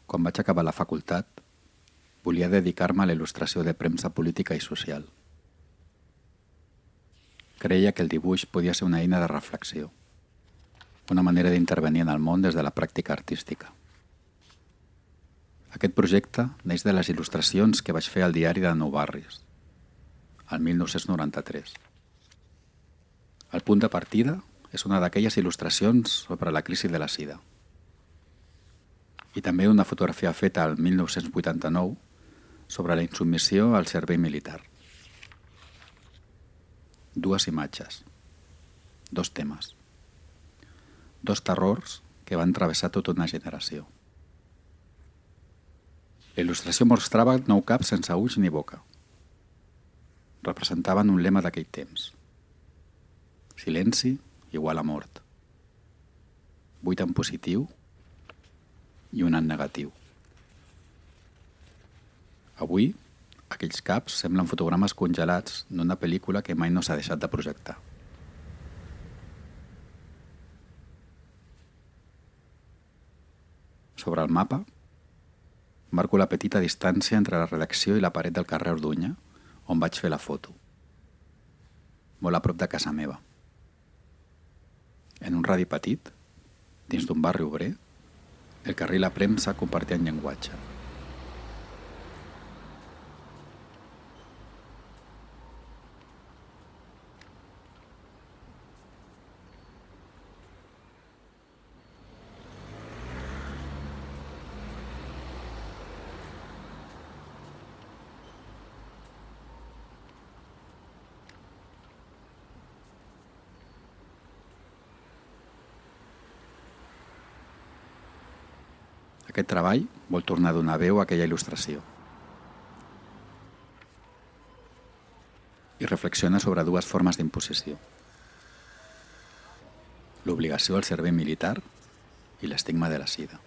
Quan vaig acabar la facultat, volia dedicar-me a la il·lustració de premsa política i social. Creia que el dibuix podia ser una eina de reflexió, una manera d'intervenir en el món des de la pràctica artística. Aquest projecte neix de les il·lustracions que vaig fer al diari de Nou Barris, el 1993. El punt de partida és una d'aquelles il·lustracions sobre la crisi de la sida. I també una fotografia feta al 1989 sobre la insubmissió al servei militar. Dues imatges, dos temes, dos terrors que van travessar tota una generació. La il·lustració mostrava 9 caps sense ulls ni boca. Representaven un lema d'aquell temps. Silenci igual a mort. 8 en positiu i un en negatiu. Avui, aquells caps semblen fotogrames congelats d'una pel·lícula que mai no s'ha deixat de projectar. Sobre el mapa, marco la petita distància entre la redacció i la paret del carrer Orduña, on vaig fer la foto. Molt a prop de casa meva. En un radi petit, dins d'un barri obrer, el carrer i la premsa compartien llenguatge. Aquest treball vol tornar a donar veu a aquella il·lustració. I reflexiona sobre dues formes d'imposició. L'obligació al servei militar i l'estigma de la sida.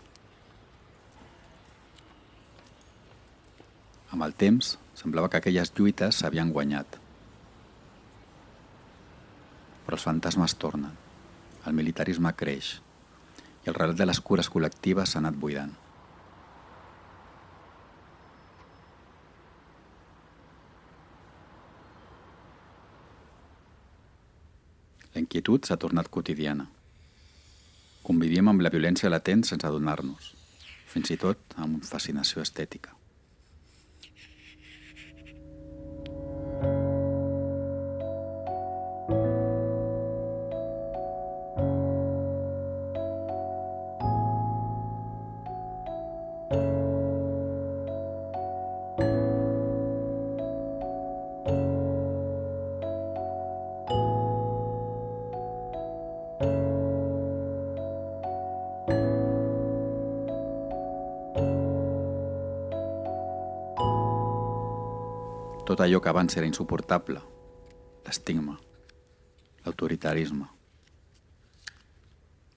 Amb el temps, semblava que aquelles lluites s'havien guanyat. Però els fantasmes tornen, el militarisme creix, i el relat de les cures col·lectives s'ha anat buidant. La inquietud s'ha tornat quotidiana. Convivim amb la violència latent sense adonar-nos, fins i tot amb fascinació estètica. Tot allò que abans era insuportable, l'estigma, l'autoritarisme,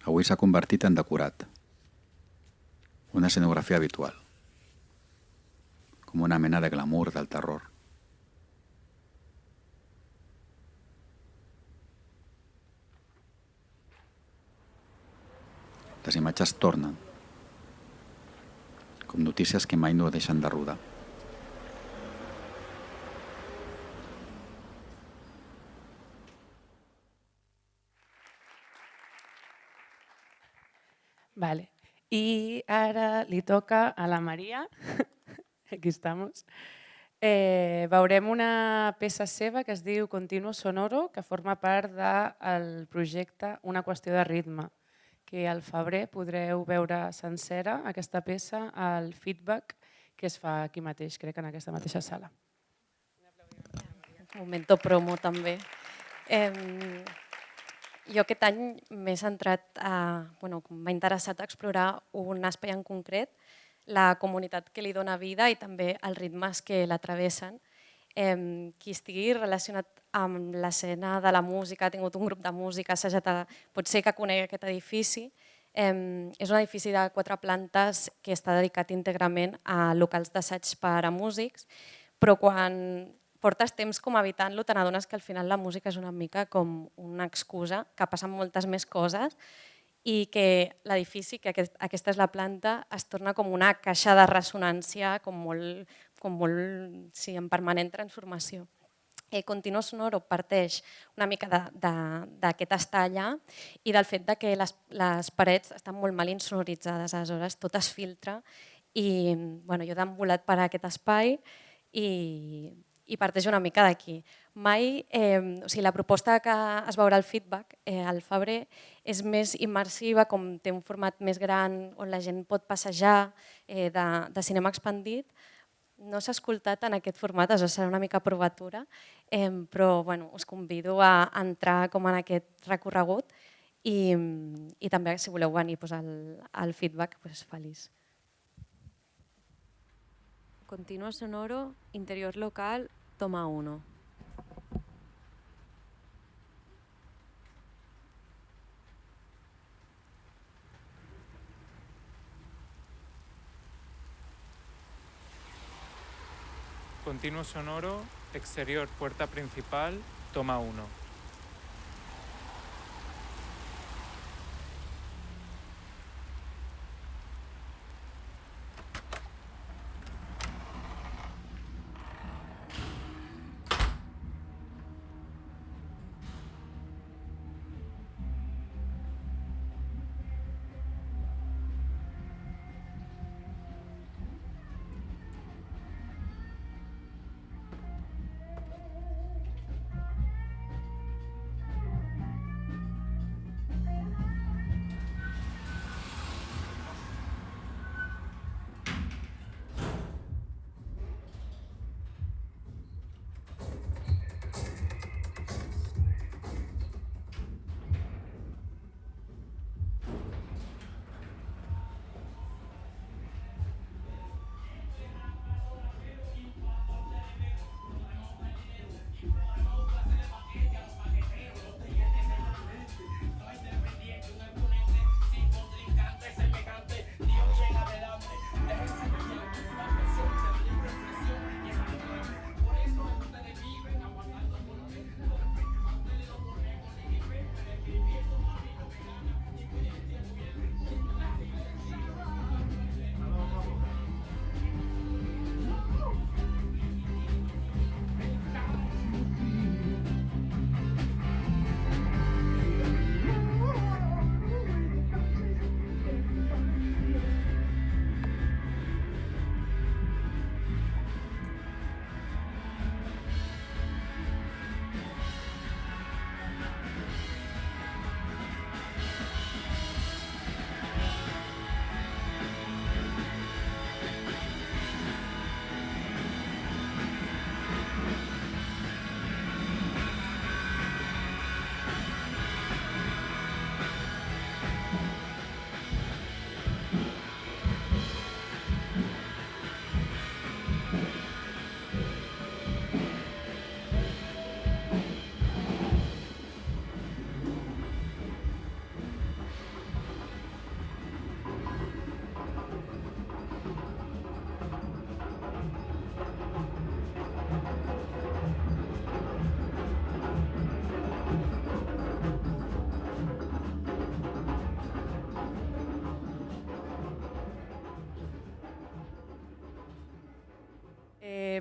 avui s'ha convertit en decorat, una escenografia habitual, com una mena de glamour del terror. Les imatges tornen, com notícies que mai no deixen de rodar. Vale. Y ara li toca a la Maria, aquí estamos. Veurem una peça seva que es diu Continuo Sonoro, que forma part del projecte Una qüestió de ritme, que al febrer podreu veure sencera aquesta peça al feedback que es fa aquí mateix, crec que en aquesta mateixa sala. Momento promo també. Jo aquest any m'he centrat, m'ha interessat explorar un espai en concret, la comunitat que li dona vida i també els ritmes que la travessen. Qui estigui relacionat amb l'escena de la música, ha tingut un grup de música, pot ser que conegui aquest edifici, És un edifici de 4 plantes que està dedicat íntegrament a locals d'assaig per a músics, però quan portes temps com habitant-lo te n'adones que al final la música és una mica com una excusa, que passen moltes més coses i que l'edifici, que aquesta és la planta, es torna com una caixa de ressonància en permanent transformació. Continuo Sonoro parteix una mica d'aquest estar allà i del fet que les parets estan molt mal insonoritzades, aleshores tot es filtra i jo he deambulat per aquest espai i parteix una mica d'aquí. La proposta que es veurà al feedback al febrer és més immersiva, com té un format més gran on la gent pot passejar de cinema expandit. No s'ha escoltat en aquest format, això serà una mica provatura, però us convido a entrar en aquest recorregut i també si voleu venir al feedback, feliç. Continuo Sonoro, interior local, toma 1. Continuo Sonoro, exterior, puerta principal, toma 1.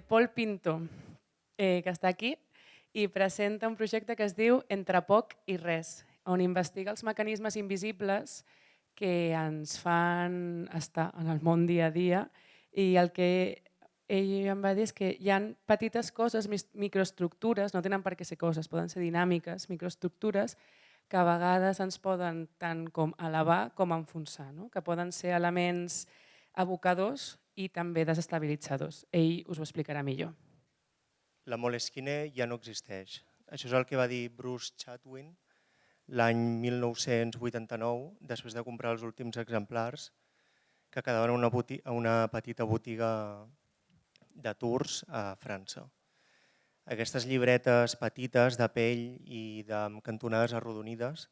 Pol Pinto, que està aquí, i presenta un projecte que es diu Entre poc i res, on investiga els mecanismes invisibles que ens fan estar en el món dia a dia, i el que ell em va dir és que hi ha petites coses, microestructures, no tenen per què ser coses, poden ser dinàmiques, microestructures, que a vegades ens poden tant com elevar com enfonsar, que poden ser elements abocadors i també desestabilitzadors. Ell us ho explicarà millor. La Moleskine ja no existeix. Això és el que va dir Bruce Chatwin l'any 1989, després de comprar els últims exemplars que quedaven a una petita botiga de Tours a França. Aquestes llibretes petites de pell i de cantonades arrodonides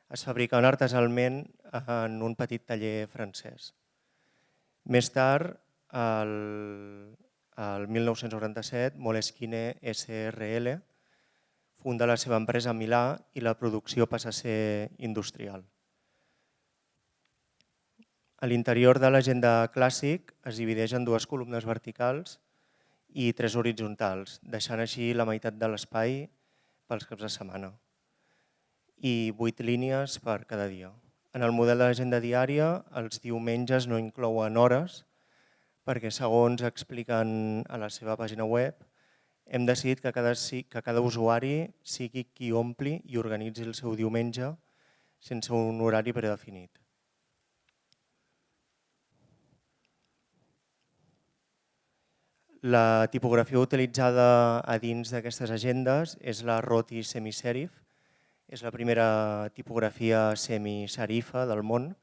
Es fabricaven artesanalment en un petit taller francès. Més tard, el 1997, Moleskine SRL funda la seva empresa a Milà i la producció passa a ser industrial. A l'interior de l'agenda clàssic es divideix en 2 columnes verticals i 3 horitzontals, deixant així la meitat de l'espai pels caps de setmana i 8 línies per cada dia. En el model de l'agenda diària, els diumenges no inclouen hores perquè, segons expliquen a la seva pàgina web, hem decidit que cada usuari sigui qui ompli i organitzi el seu diumenge sense un horari predefinit. La tipografia utilitzada a dins d'aquestes agendes és la Roti semiserif. És la primera tipografia semiserifa del món,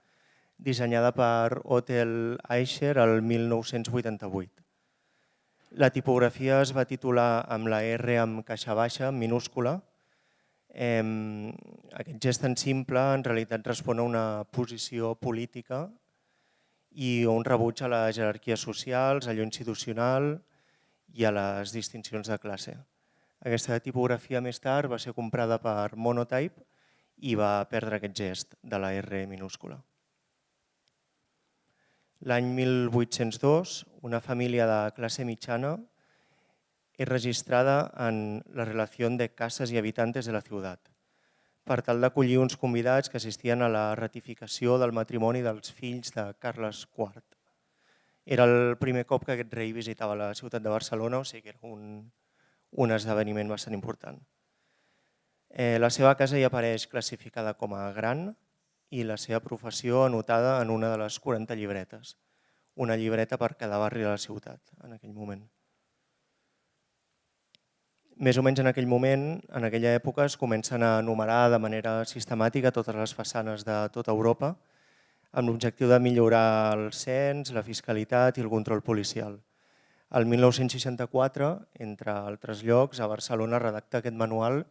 dissenyada per Otel Eicher el 1988. La tipografia es va titular amb la R amb caixa baixa, minúscula. Aquest gest tan simple en realitat respon a una posició política i un rebuig a les jerarquies socials, a allò institucional i a les distincions de classe. Aquesta tipografia més tard va ser comprada per Monotype i va perdre aquest gest de la R minúscula. L'any 1802, una família de classe mitjana és registrada en la relació de cases i habitants de la ciutat per tal d'acollir uns convidats que assistien a la ratificació del matrimoni dels fills de Carles IV. Era el primer cop que aquest rei visitava la ciutat de Barcelona, o sigui que era un esdeveniment bastant important. La seva casa hi apareix classificada com a gran i la seva professió anotada en una de les 40 llibretes, una llibreta per cada barri de la ciutat en aquell moment. Més o menys en aquell moment, en aquella època, es comencen a enumerar de manera sistemàtica totes les façanes de tota Europa amb l'objectiu de millorar el cens, la fiscalitat i el control policial. El 1964, entre altres llocs, a Barcelona redacta aquest manual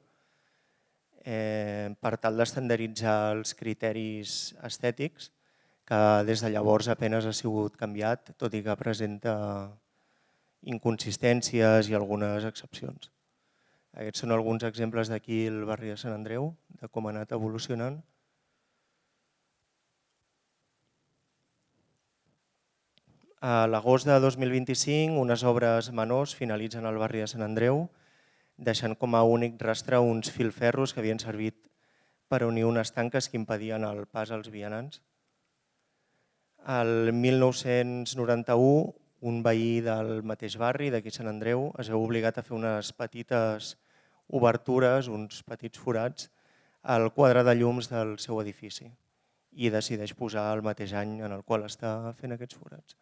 per tal d'estandarditzar els criteris estètics, que des de llavors apenas ha sigut canviat, tot i que presenta inconsistències i algunes excepcions. Aquests són alguns exemples d'aquí el barri de Sant Andreu, de com ha anat evolucionant. A l'agost de 2025, unes obres menors finalitzen al barri de Sant Andreu, deixant com a únic rastre uns filferros que havien servit per unir unes tanques que impedien el pas als vianants. El 1991, un veí del mateix barri, d'aquí Sant Andreu, es veu obligat a fer unes petites obertures, uns petits forats, al quadre de llums del seu edifici i decideix posar el mateix any en el qual està fent aquests forats.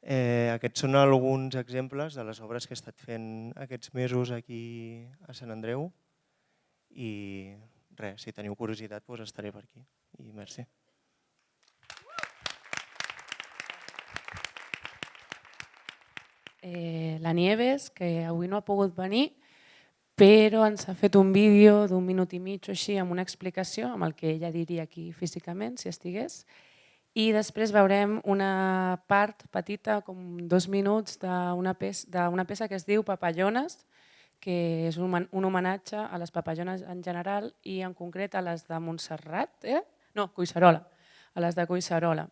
Aquests són alguns exemples de les obres que he estat fent aquests mesos aquí a Sant Andreu i res, si teniu curiositat estaré per aquí i merci. La Nieves, que avui no ha pogut venir, però ens ha fet un vídeo d'1 minut i mig o així amb una explicació amb el que ella diria aquí físicament, si estigués, i després veurem una part petita, com 2 minuts, d'una peça que es diu Papallones, que és un homenatge a les papallones en general i en concret a les de Montserrat, no, Collserola, a les de Collserola.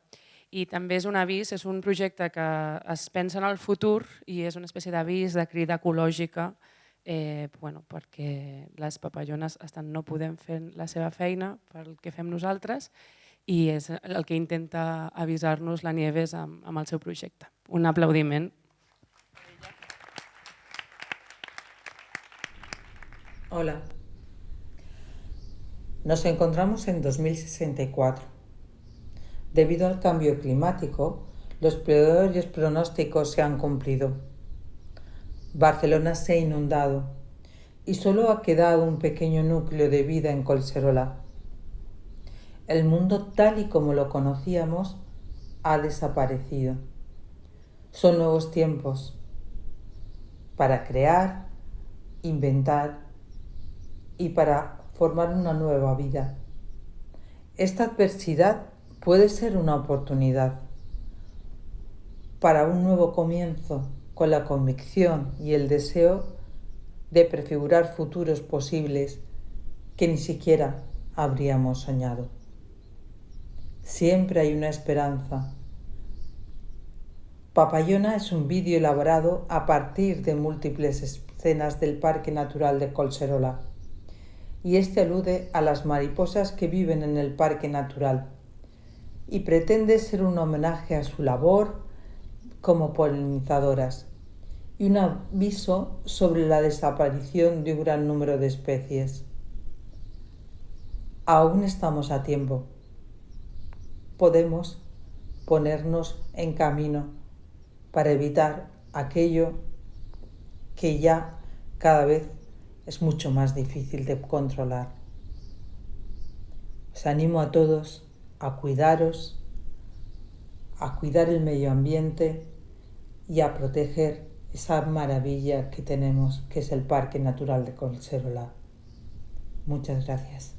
I també és un avís, és un projecte que es pensa en el futur i és una espècie d'avís, de crida ecològica, perquè les papallones no podem fer la seva feina pel que fem nosaltres i és el que intenta avisar-nos la Nieves amb el seu projecte. Un aplaudiment. Hola. Nos encontramos en 2064. Debido al cambio climático, los peores pronósticos se han cumplido. Barcelona se ha inundado y solo ha quedado un pequeño núcleo de vida en Collserola. El mundo tal y como lo conocíamos ha desaparecido. Son nuevos tiempos para crear, inventar y para formar una nueva vida. Esta adversidad puede ser una oportunidad para un nuevo comienzo, con la convicción y el deseo de prefigurar futuros posibles que ni siquiera habríamos soñado. Siempre hay una esperanza. Papallona es un vídeo elaborado a partir de múltiples escenas del Parque Natural de Collserola, y este alude a las mariposas que viven en el Parque Natural y pretende ser un homenaje a su labor como polinizadoras y un aviso sobre la desaparición de un gran número de especies. Aún estamos a tiempo. Podemos ponernos en camino para evitar aquello que ya cada vez es mucho más difícil de controlar. Os animo a todos a cuidaros, a cuidar el medio ambiente y a proteger esa maravilla que tenemos, que es el Parque Natural de Collserola. Muchas gracias.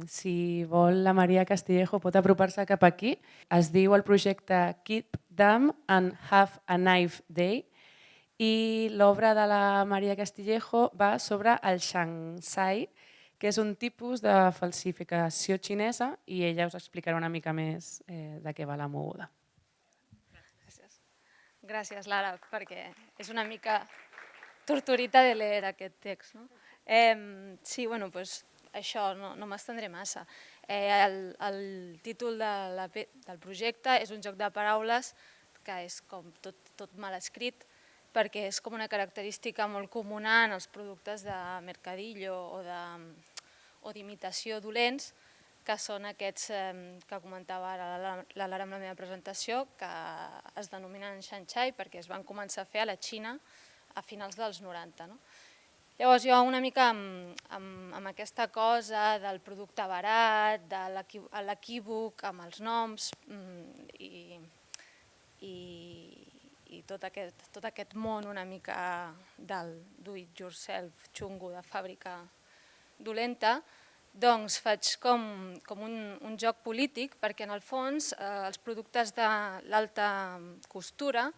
Si vol, la Maria Castillejo pot apropar-se cap aquí. Es diu el projecte Keep Them and Have a Knife Day i l'obra de la Maria Castillejo va sobre el Shangsai, que és un tipus de falsificació xinesa, i ella us explicarà una mica més de què va la moguda. Gràcies, Lara, perquè és una mica torturita de leer aquest text. Sí, bueno, doncs això, no m'estendré massa. El títol del projecte és un joc de paraules que és com tot mal escrit, perquè és com una característica molt comuna en els productes de mercadillo o d'imitació dolents, que són aquests que comentava ara la Lara amb la meva presentació, que es denominen Shangsai perquè es van començar a fer a la Xina a finals dels 90. Llavors jo una mica amb aquesta cosa del producte barat, de l'equívoc amb els noms i tot aquest món una mica del do it yourself xungo de fàbrica dolenta, doncs faig com un joc polític, perquè en el fons els productes de l'alta costura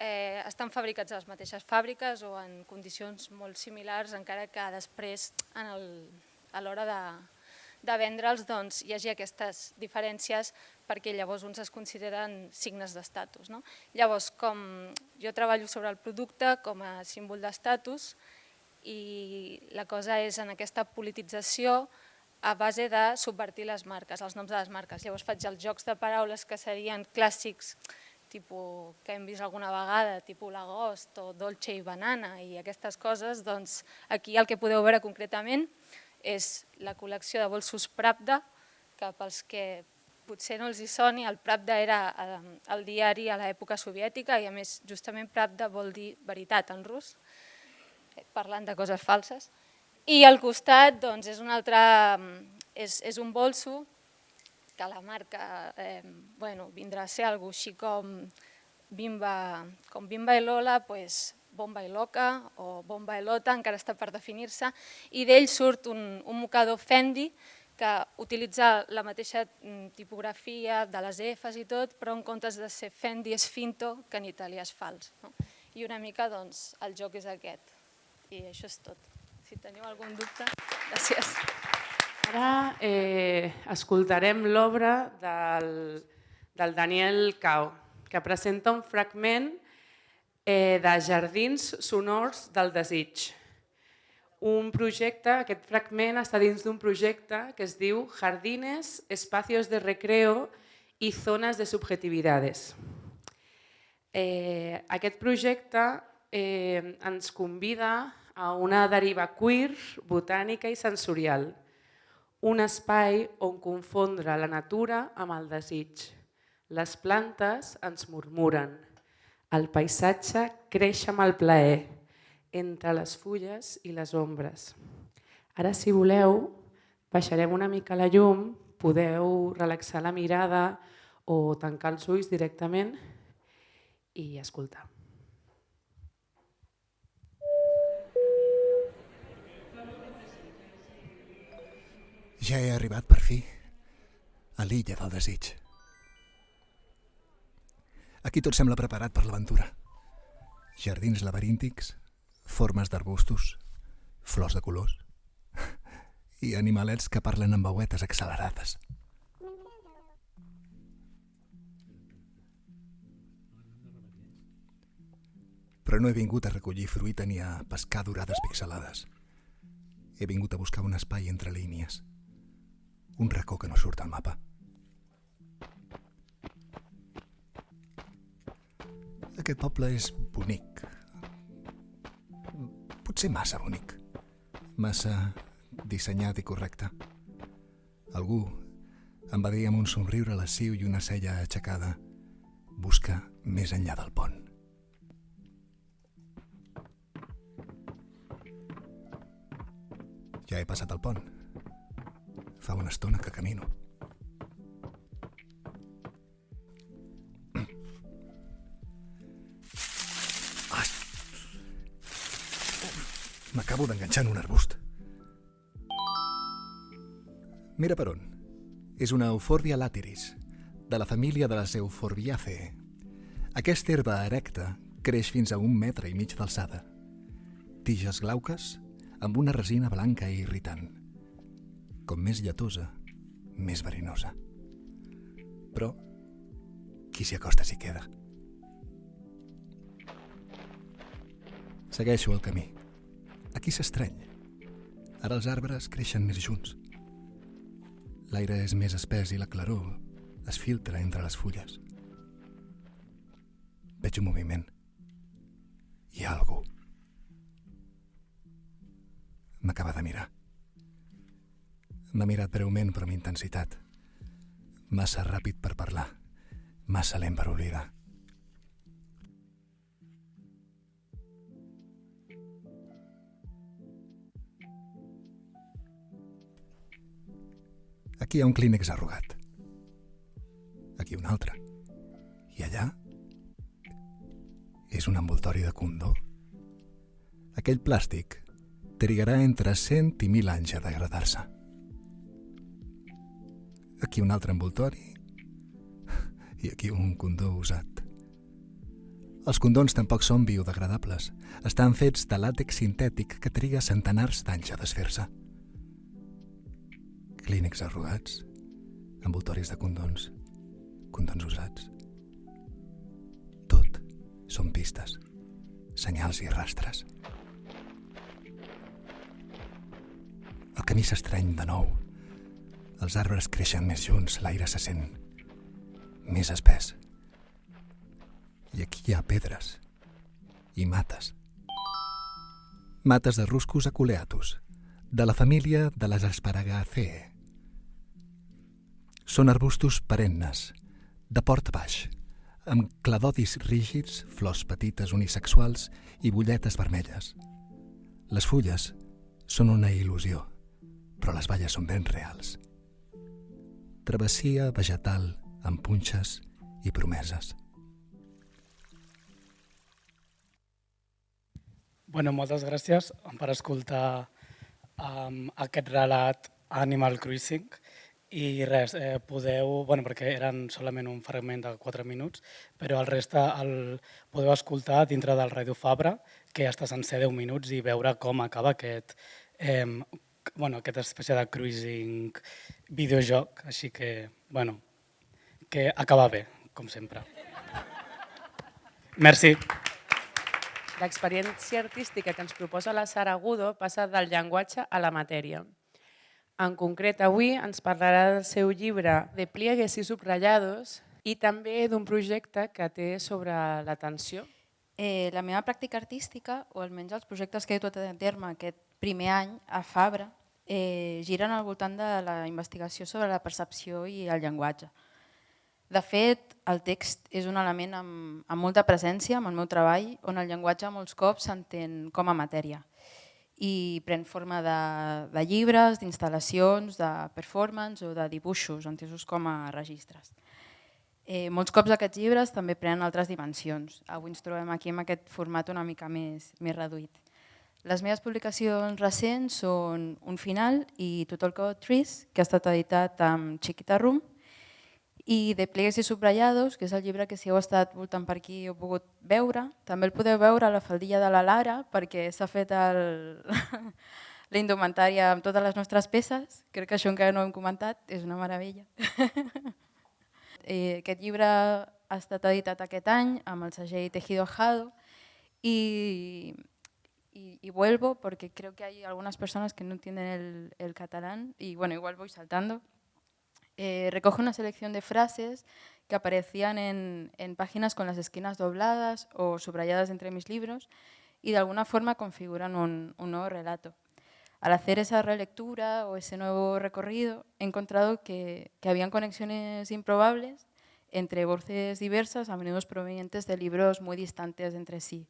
estan fabricats a les mateixes fàbriques o en condicions molt similars, encara que després a l'hora de vendre'ls hi hagi aquestes diferències perquè llavors uns es consideren signes d'estatus. Llavors, com jo treballo sobre el producte com a símbol d'estatus, i la cosa és en aquesta politització a base de subvertir les marques, els noms de les marques. Llavors faig els jocs de paraules que serien clàssics, tipus que hem vist alguna vegada, tipus l'agost o dolce i banana i aquestes coses. Doncs aquí el que podeu veure concretament és la col·lecció de bolsos Pravda, que pels que potser no els hi soni, el Pravda era el diari a l'època soviètica i a més justament Pravda vol dir veritat en rus, parlant de coses falses. I al costat és un bolso que la marca vindrà a ser alguna cosa així com Bimba i Lola, Bomba i Loca o Bomba i Lota, encara està per definir-se, i d'ell surt un mocador Fendi que utilitza la mateixa tipografia de les Fs i tot, però en comptes de ser Fendi és Finto, que en italià és fals. I una mica el joc és aquest. I això és tot. Si teniu algun dubte, gràcies. Ara escoltarem l'obra del Daniel Cao, que presenta un fragment de Jardins sonors del desig. Un projecte, aquest fragment està dins d'un projecte que es diu Jardines, espacios de recreo y zonas de subjetividades. Aquest projecte ens convida a una deriva queer, botànica i sensorial. Un espai on confondre la natura amb el desig. Les plantes ens murmuren. El paisatge creix amb el plaer, entre les fulles i les ombres. Ara, si voleu, baixarem una mica la llum, podeu relaxar la mirada o tancar els ulls directament i escoltar. Ja he arribat, per fi, a l'illa del desig. Aquí tot sembla preparat per l'aventura. Jardins laberíntics, formes d'arbustos, flors de colors i animalets que parlen amb veuetes accelerades. Però no he vingut a recollir fruita ni a pescar dorades pixelades. He vingut a buscar un espai entre línies, un racó que no surt al mapa. Aquest poble és bonic. Potser massa bonic. Massa dissenyat i correcte. Algú em va dir amb un somriure lasciu i una cella aixecada: busca més enllà del pont. Ja he passat el pont. Fa una estona que camino. M'acabo d'enganxar en un arbust. Mira per on. És una Euphorbia latiris, de la família de les Euphorbiaceae. Aquesta herba erecta creix fins a 1,5 metres d'alçada. Tiges glauques amb una resina blanca i irritant. Com més lletosa, més verinosa. Però qui s'hi acosta s'hi queda. Segueixo el camí. Aquí s'estreny. Ara els arbres creixen més junts. L'aire és més espès i la claror es filtra entre les fulles. Veig un moviment. Hi ha algú. M'acaba de mirar. M'ha mirat breument però amb intensitat. Massa ràpid per parlar, massa lent per oblidar. Aquí hi ha un clínex arrugat. Aquí un altre. I allà és un envoltori de condó. Aquell plàstic trigarà entre 100 i 1.000 anys a degradar-se. Aquí un altre envoltori i aquí un condó usat. Els condons tampoc són biodegradables. Estan fets de làtex sintètic que triga centenars d'anys a desfer-se. Clínex arrugats, envoltoris de condons usats. Tot són pistes, senyals i rastres. El camí s'estreny de nou. Els arbres creixen més junts, l'aire se sent més espès. I aquí hi ha pedres i mates. Mates de Ruscus aculeatus, de la família de les Asparagaceae. Són arbustos perennes, de port baix, amb cladodis rígids, flors petites unisexuals i bolletes vermelles. Les fulles són una il·lusió, però les balles són ben reals. Travessia vegetal amb punxes i promeses. Moltes gràcies per escoltar aquest relat Animal Cruising i res, podeu, perquè eren solament un fragment de 4 minuts, però el reste el podeu escoltar dintre del Ràdio Fabra, que està sencer 10 minuts, i veure com acaba aquesta espècie de cruising videojoc, així que acaba bé, com sempre. Merci. L'experiència artística que ens proposa la Sara Agudo passa del llenguatge a la matèria. En concret, avui ens parlarà del seu llibre De pliegues y subrayados i també d'un projecte que té sobre l'atenció. La meva pràctica artística, o almenys els projectes que he dut a terme aquest primer any a Fabra, giren al voltant de la investigació sobre la percepció i el llenguatge. De fet, el text és un element amb molta presència en el meu treball, on el llenguatge molts cops s'entén com a matèria i pren forma de llibres, d'instal·lacions, de performance o de dibuixos, entesos com a registres. Molts cops aquests llibres també prenen altres dimensions. Avui ens trobem aquí amb aquest format una mica més reduït. Les meves publicacions recents són Un final i To Talk About Trees, que ha estat editat amb Chiquita Room, i De pliegues y subrayados, que és el llibre que si heu estat voltant per aquí heu pogut veure. També el podeu veure a la faldilla de la Lara, perquè s'ha fet la indumentària amb totes les nostres peces. Crec que això encara no ho hem comentat, és una meravella. Aquest llibre ha estat editat aquest any amb el segell Tejido Ajado y vuelvo porque creo que hay algunas personas que no entienden el catalán y igual voy saltando. Recoge una selección de frases que aparecían en páginas con las esquinas dobladas o subrayadas entre mis libros y de alguna forma configuran un nuevo relato. Al hacer esa relectura o ese nuevo recorrido he encontrado que habían conexiones improbables entre voces diversas, a menudo provenientes de libros muy distantes entre sí.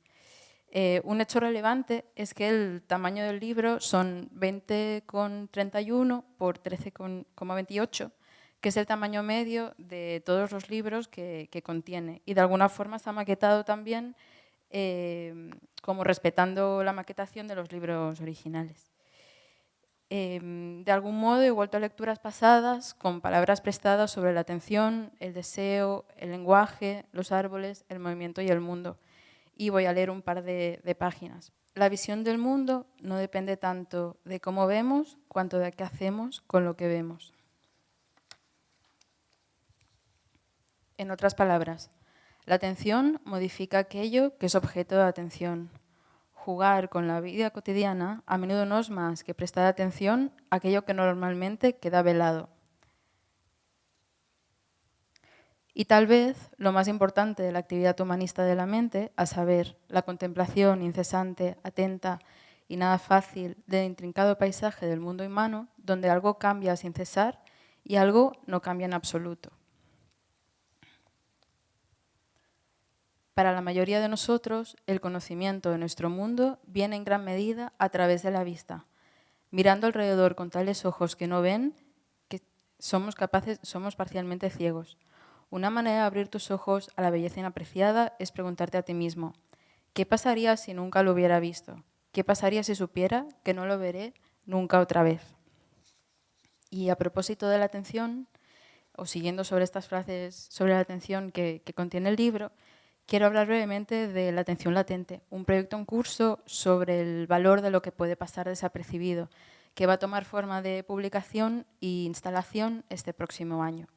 Un hecho relevante es que el tamaño del libro son 20,31 por 13,28, que es el tamaño medio de todos los libros que contiene. Y de alguna forma está maquetado también como respetando la maquetación de los libros originales. De algún modo he vuelto a lecturas pasadas con palabras prestadas sobre la atención, el deseo, el lenguaje, los árboles, el movimiento y el mundo. Y voy a leer un par de páginas. La visión del mundo no depende tanto de cómo vemos cuanto de qué hacemos con lo que vemos. En otras palabras, la atención modifica aquello que es objeto de atención. Jugar con la vida cotidiana a menudo no es más que prestar atención a aquello que normalmente queda velado. Y tal vez lo más importante de la actividad humanista de la mente, a saber, la contemplación incesante, atenta y nada fácil del intrincado paisaje del mundo humano, donde algo cambia sin cesar y algo no cambia en absoluto. Para la mayoría de nosotros, el conocimiento de nuestro mundo viene en gran medida a través de la vista. Mirando alrededor con tales ojos que no ven, que somos parcialmente ciegos. Una manera de abrir tus ojos a la belleza inapreciada es preguntarte a ti mismo, ¿qué pasaría si nunca lo hubiera visto? ¿Qué pasaría si supiera que no lo veré nunca otra vez? Y a propósito de la atención, o siguiendo sobre estas frases sobre la atención que contiene el libro, quiero hablar brevemente de La atención latente, un proyecto en curso sobre el valor de lo que puede pasar desapercibido, que va a tomar forma de publicación e instalación este próximo año.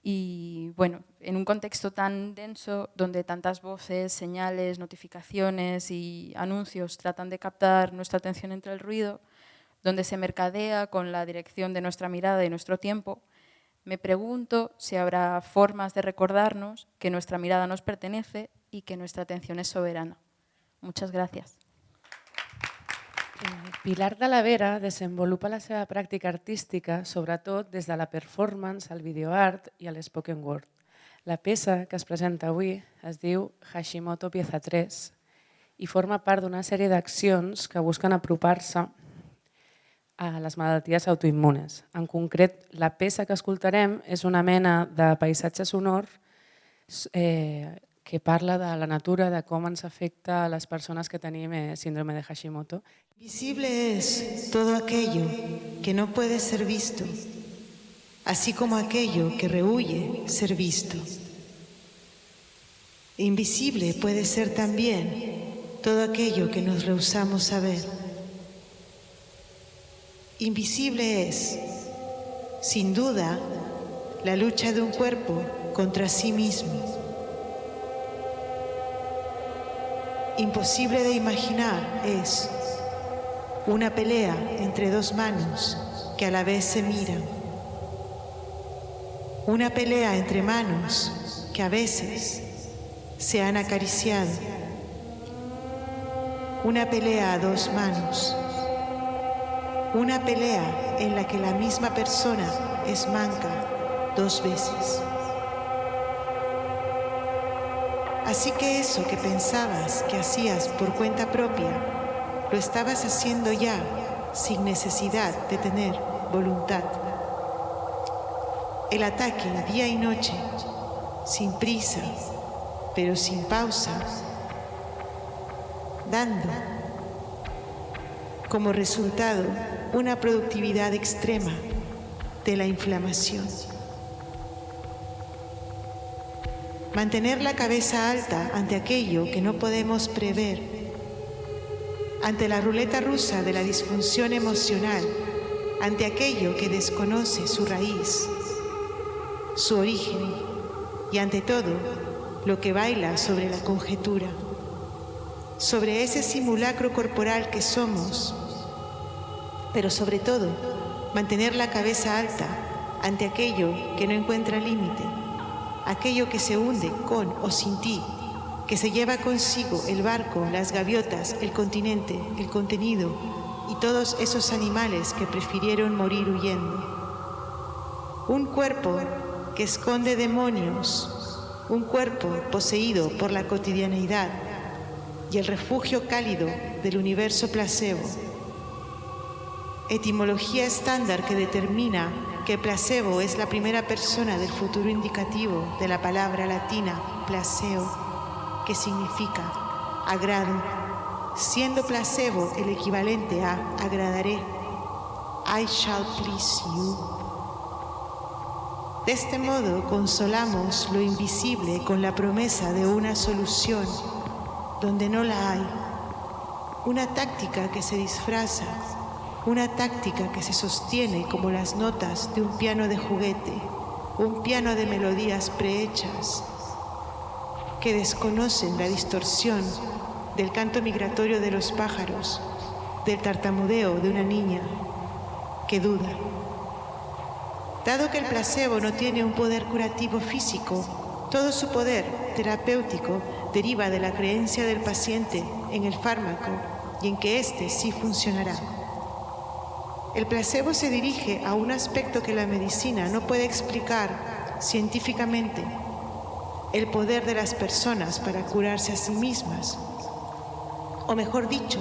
Y bueno, en un contexto tan denso, donde tantas voces, señales, notificaciones y anuncios tratan de captar nuestra atención entre el ruido, donde se mercadea con la dirección de nuestra mirada y nuestro tiempo, me pregunto si habrá formas de recordarnos que nuestra mirada nos pertenece y que nuestra atención es soberana. Muchas gracias. Pilar de la Vera desenvolupa la seva pràctica artística sobretot des de la performance, el videoart i l'spoken word. La peça que es presenta avui es diu Hashimoto Pieza 3 i forma part d'una sèrie d'accions que busquen apropar-se a les malalties autoimmunes. En concret, la peça que escoltarem és una mena de paisatge sonor que parla de la natura, de com ens afecta a les persones que tenim síndrome de Hashimoto. Invisible es todo aquello que no puede ser visto, así como aquello que rehúye ser visto. Invisible puede ser también todo aquello que nos rehusamos a ver. Invisible es, sin duda, la lucha de un cuerpo contra sí mismo. Imposible de imaginar es una pelea entre dos manos que a la vez se miran. Una pelea entre manos que a veces se han acariciado. Una pelea a dos manos. Una pelea en la que la misma persona es manca dos veces. Así que eso que pensabas que hacías por cuenta propia, lo estabas haciendo ya sin necesidad de tener voluntad. El ataque día y noche, sin prisa, pero sin pausa, dando como resultado una productividad extrema de la inflamación. Mantener la cabeza alta ante aquello que no podemos prever, ante la ruleta rusa de la disfunción emocional, ante aquello que desconoce su raíz, su origen y ante todo lo que baila sobre la conjetura, sobre ese simulacro corporal que somos, pero sobre todo mantener la cabeza alta ante aquello que no encuentra límite, aquello que se hunde con o sin ti, que se lleva consigo el barco, las gaviotas, el continente, el contenido y todos esos animales que prefirieron morir huyendo. Un cuerpo que esconde demonios, un cuerpo poseído por la cotidianeidad y el refugio cálido del universo placebo. Etimología estándar que determina que placebo es la primera persona del futuro indicativo de la palabra latina placeo, que significa agrado, siendo placebo el equivalente a agradaré, I shall please you. De este modo consolamos lo invisible con la promesa de una solución donde no la hay, una táctica que se disfraza, una táctica que se sostiene como las notas de un piano de juguete, un piano de melodías prehechas, que desconocen la distorsión del canto migratorio de los pájaros, del tartamudeo de una niña que duda. Dado que el placebo no tiene un poder curativo físico, todo su poder terapéutico deriva de la creencia del paciente en el fármaco y en que éste sí funcionará. El placebo se dirige a un aspecto que la medicina no puede explicar científicamente, el poder de las personas para curarse a sí mismas, o mejor dicho,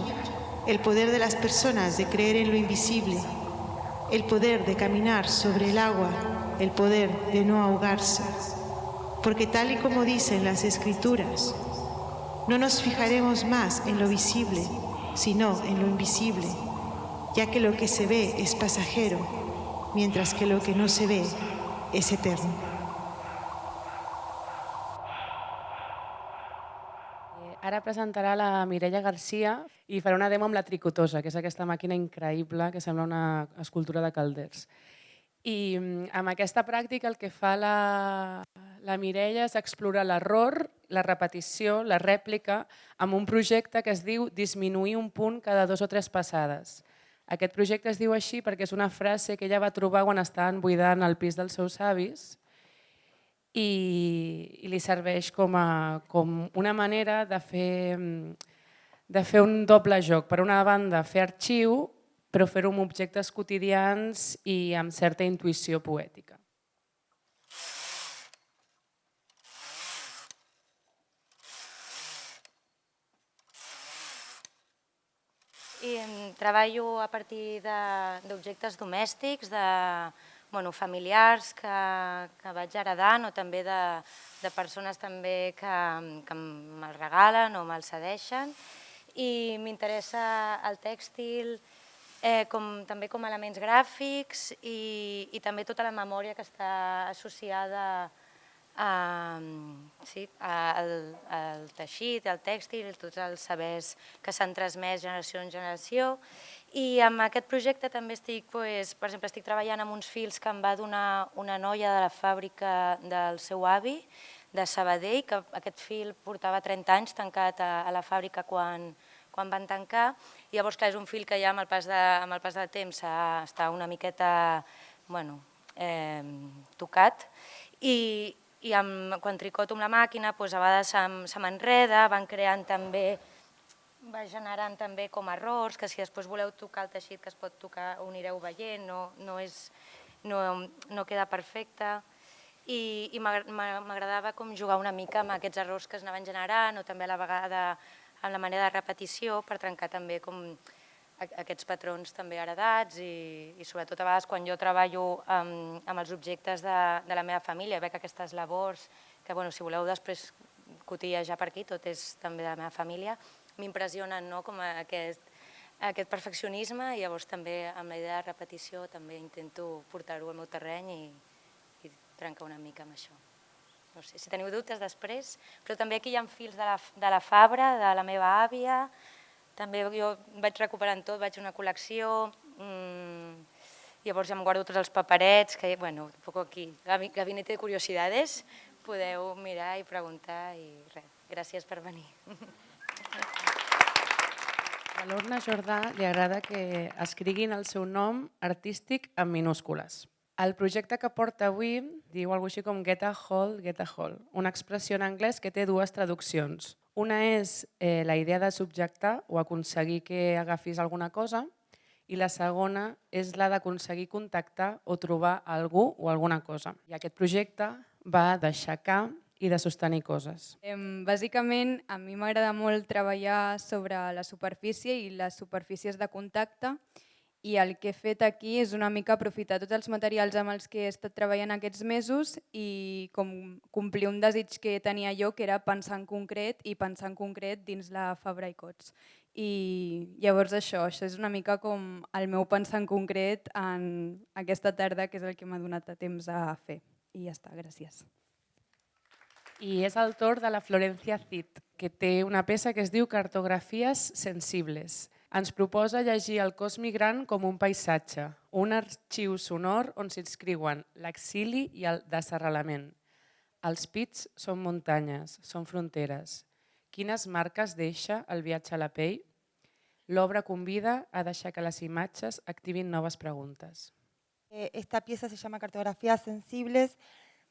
el poder de las personas de creer en lo invisible, el poder de caminar sobre el agua, el poder de no ahogarse. Porque tal y como dicen las Escrituras, no nos fijaremos más en lo visible, sino en lo invisible, ya que lo que se ve es pasajero, mientras que lo que no se ve es eterno. Ara presentarà la Mireia Garcia i farà una demo amb la tricotosa, que és aquesta màquina increïble que sembla una escultura de Calders. I amb aquesta pràctica el que fa la Mireia és explorar l'error, la repetició, la rèplica, amb un projecte que es diu disminuir un punt cada 2 o 3 passades. Aquest projecte es diu així perquè és una frase que ella va trobar quan estaven buidant el pis dels seus avis i li serveix com una manera de fer un doble joc. Per una banda, fer arxiu, però fer-ho amb objectes quotidians i amb certa intuïció poètica. I treballo a partir d'objectes domèstics, familiars que vaig heredant o també de persones també que me'l regalen o me'l cedeixen. I m'interessa el tèxtil també com a elements gràfics i també tota la memòria que està associada al teixit, al tèxtil, tots els sabers que s'han transmès generació en generació. I amb aquest projecte també per exemple, estic treballant amb uns fils que em va donar una noia de la fàbrica del seu avi, de Sabadell, que aquest fil portava 30 anys tancat a la fàbrica quan van tancar. I llavors, clar, és un fil que ja amb el pas del temps està una miqueta tocat. I quan tricoto amb la màquina, a vegades se m'enreda, va generant també com errors, que si després voleu tocar el teixit que es pot tocar ho anireu veient, no queda perfecte. I m'agradava jugar una mica amb aquests errors que es anaven generant o també a la vegada amb la manera de repetició per trencar també aquests patrons també heredats i sobretot a vegades quan jo treballo amb els objectes de la meva família, veig aquestes labors que si voleu després cotillejar per aquí, tot és també de la meva família, m'impressionen com aquest perfeccionisme i llavors també amb la idea de repetició també intento portar-ho al meu terreny i trencar una mica amb això. No sé si teniu dubtes després, però també aquí hi ha fils de la Fabra, de la meva àvia, també jo vaig recuperant tot, vaig a una col·lecció, llavors ja em guardo tots els paperets, que un poc aquí, gabinete de curiosidades, podeu mirar i preguntar i res, gràcies per venir. A l'Orna Jordà li agrada que escriguin el seu nom artístic en minúscules. El projecte que porta avui diu alguna cosa així com get a hold, una expressió en anglès que té 2 traduccions. Una és la idea de subjectar o aconseguir que agafis alguna cosa i la segona és la d'aconseguir contactar o trobar algú o alguna cosa. I aquest projecte va d'aixecar i de sostenir coses. Bàsicament, a mi m'agrada molt treballar sobre la superfície i les superfícies de contacte i el que he fet aquí és una mica aprofitar tots els materials amb els que he estat treballant aquests mesos i complir un desig que tenia jo, que era pensar en concret i pensar en concret dins la Fabra i Cots. I llavors això és una mica com el meu pensar en concret en aquesta tarda, que és el que m'ha donat temps a fer. I ja està, gràcies. I és el torn de la Florencia Cid, que té una peça que es diu Cartografies sensibles. Ens proposa llegir el cos migrant com un paisatge, un arxiu sonor on s'inscriuen l'exili i el desarrelament. Els pits són muntanyes, són fronteres. Quines marques deixa el viatge a la pell? L'obra convida a deixar que les imatges activin noves preguntes. Esta pieza se llama Cartografías sensibles.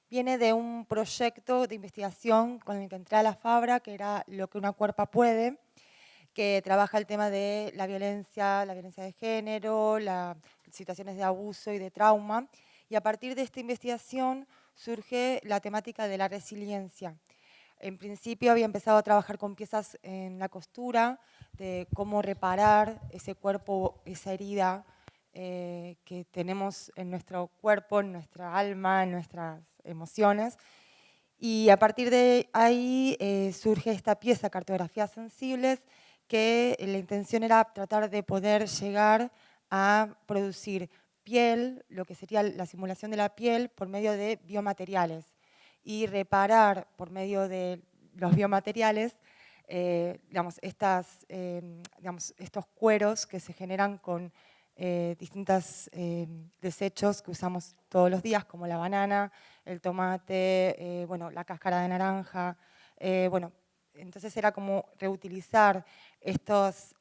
Viene de un proyecto de investigación con el que entré a la Fabra, que era Lo que una cuerpa puede, que trabaja el tema de la violencia de género, las situaciones de abuso y de trauma. Y a partir de esta investigación surge la temática de la resiliencia. En principio había empezado a trabajar con piezas en la costura, de cómo reparar ese cuerpo, esa herida que tenemos en nuestro cuerpo, en nuestra alma, en nuestras emociones. Y a partir de ahí surge esta pieza, Cartografías sensibles, que la intención era tratar de poder llegar a producir piel, lo que sería la simulación de la piel por medio de biomateriales y reparar por medio de los biomateriales estos cueros que se generan con distintos desechos que usamos todos los días, como la banana, el tomate, la cáscara de naranja. Entonces era como reutilizar estos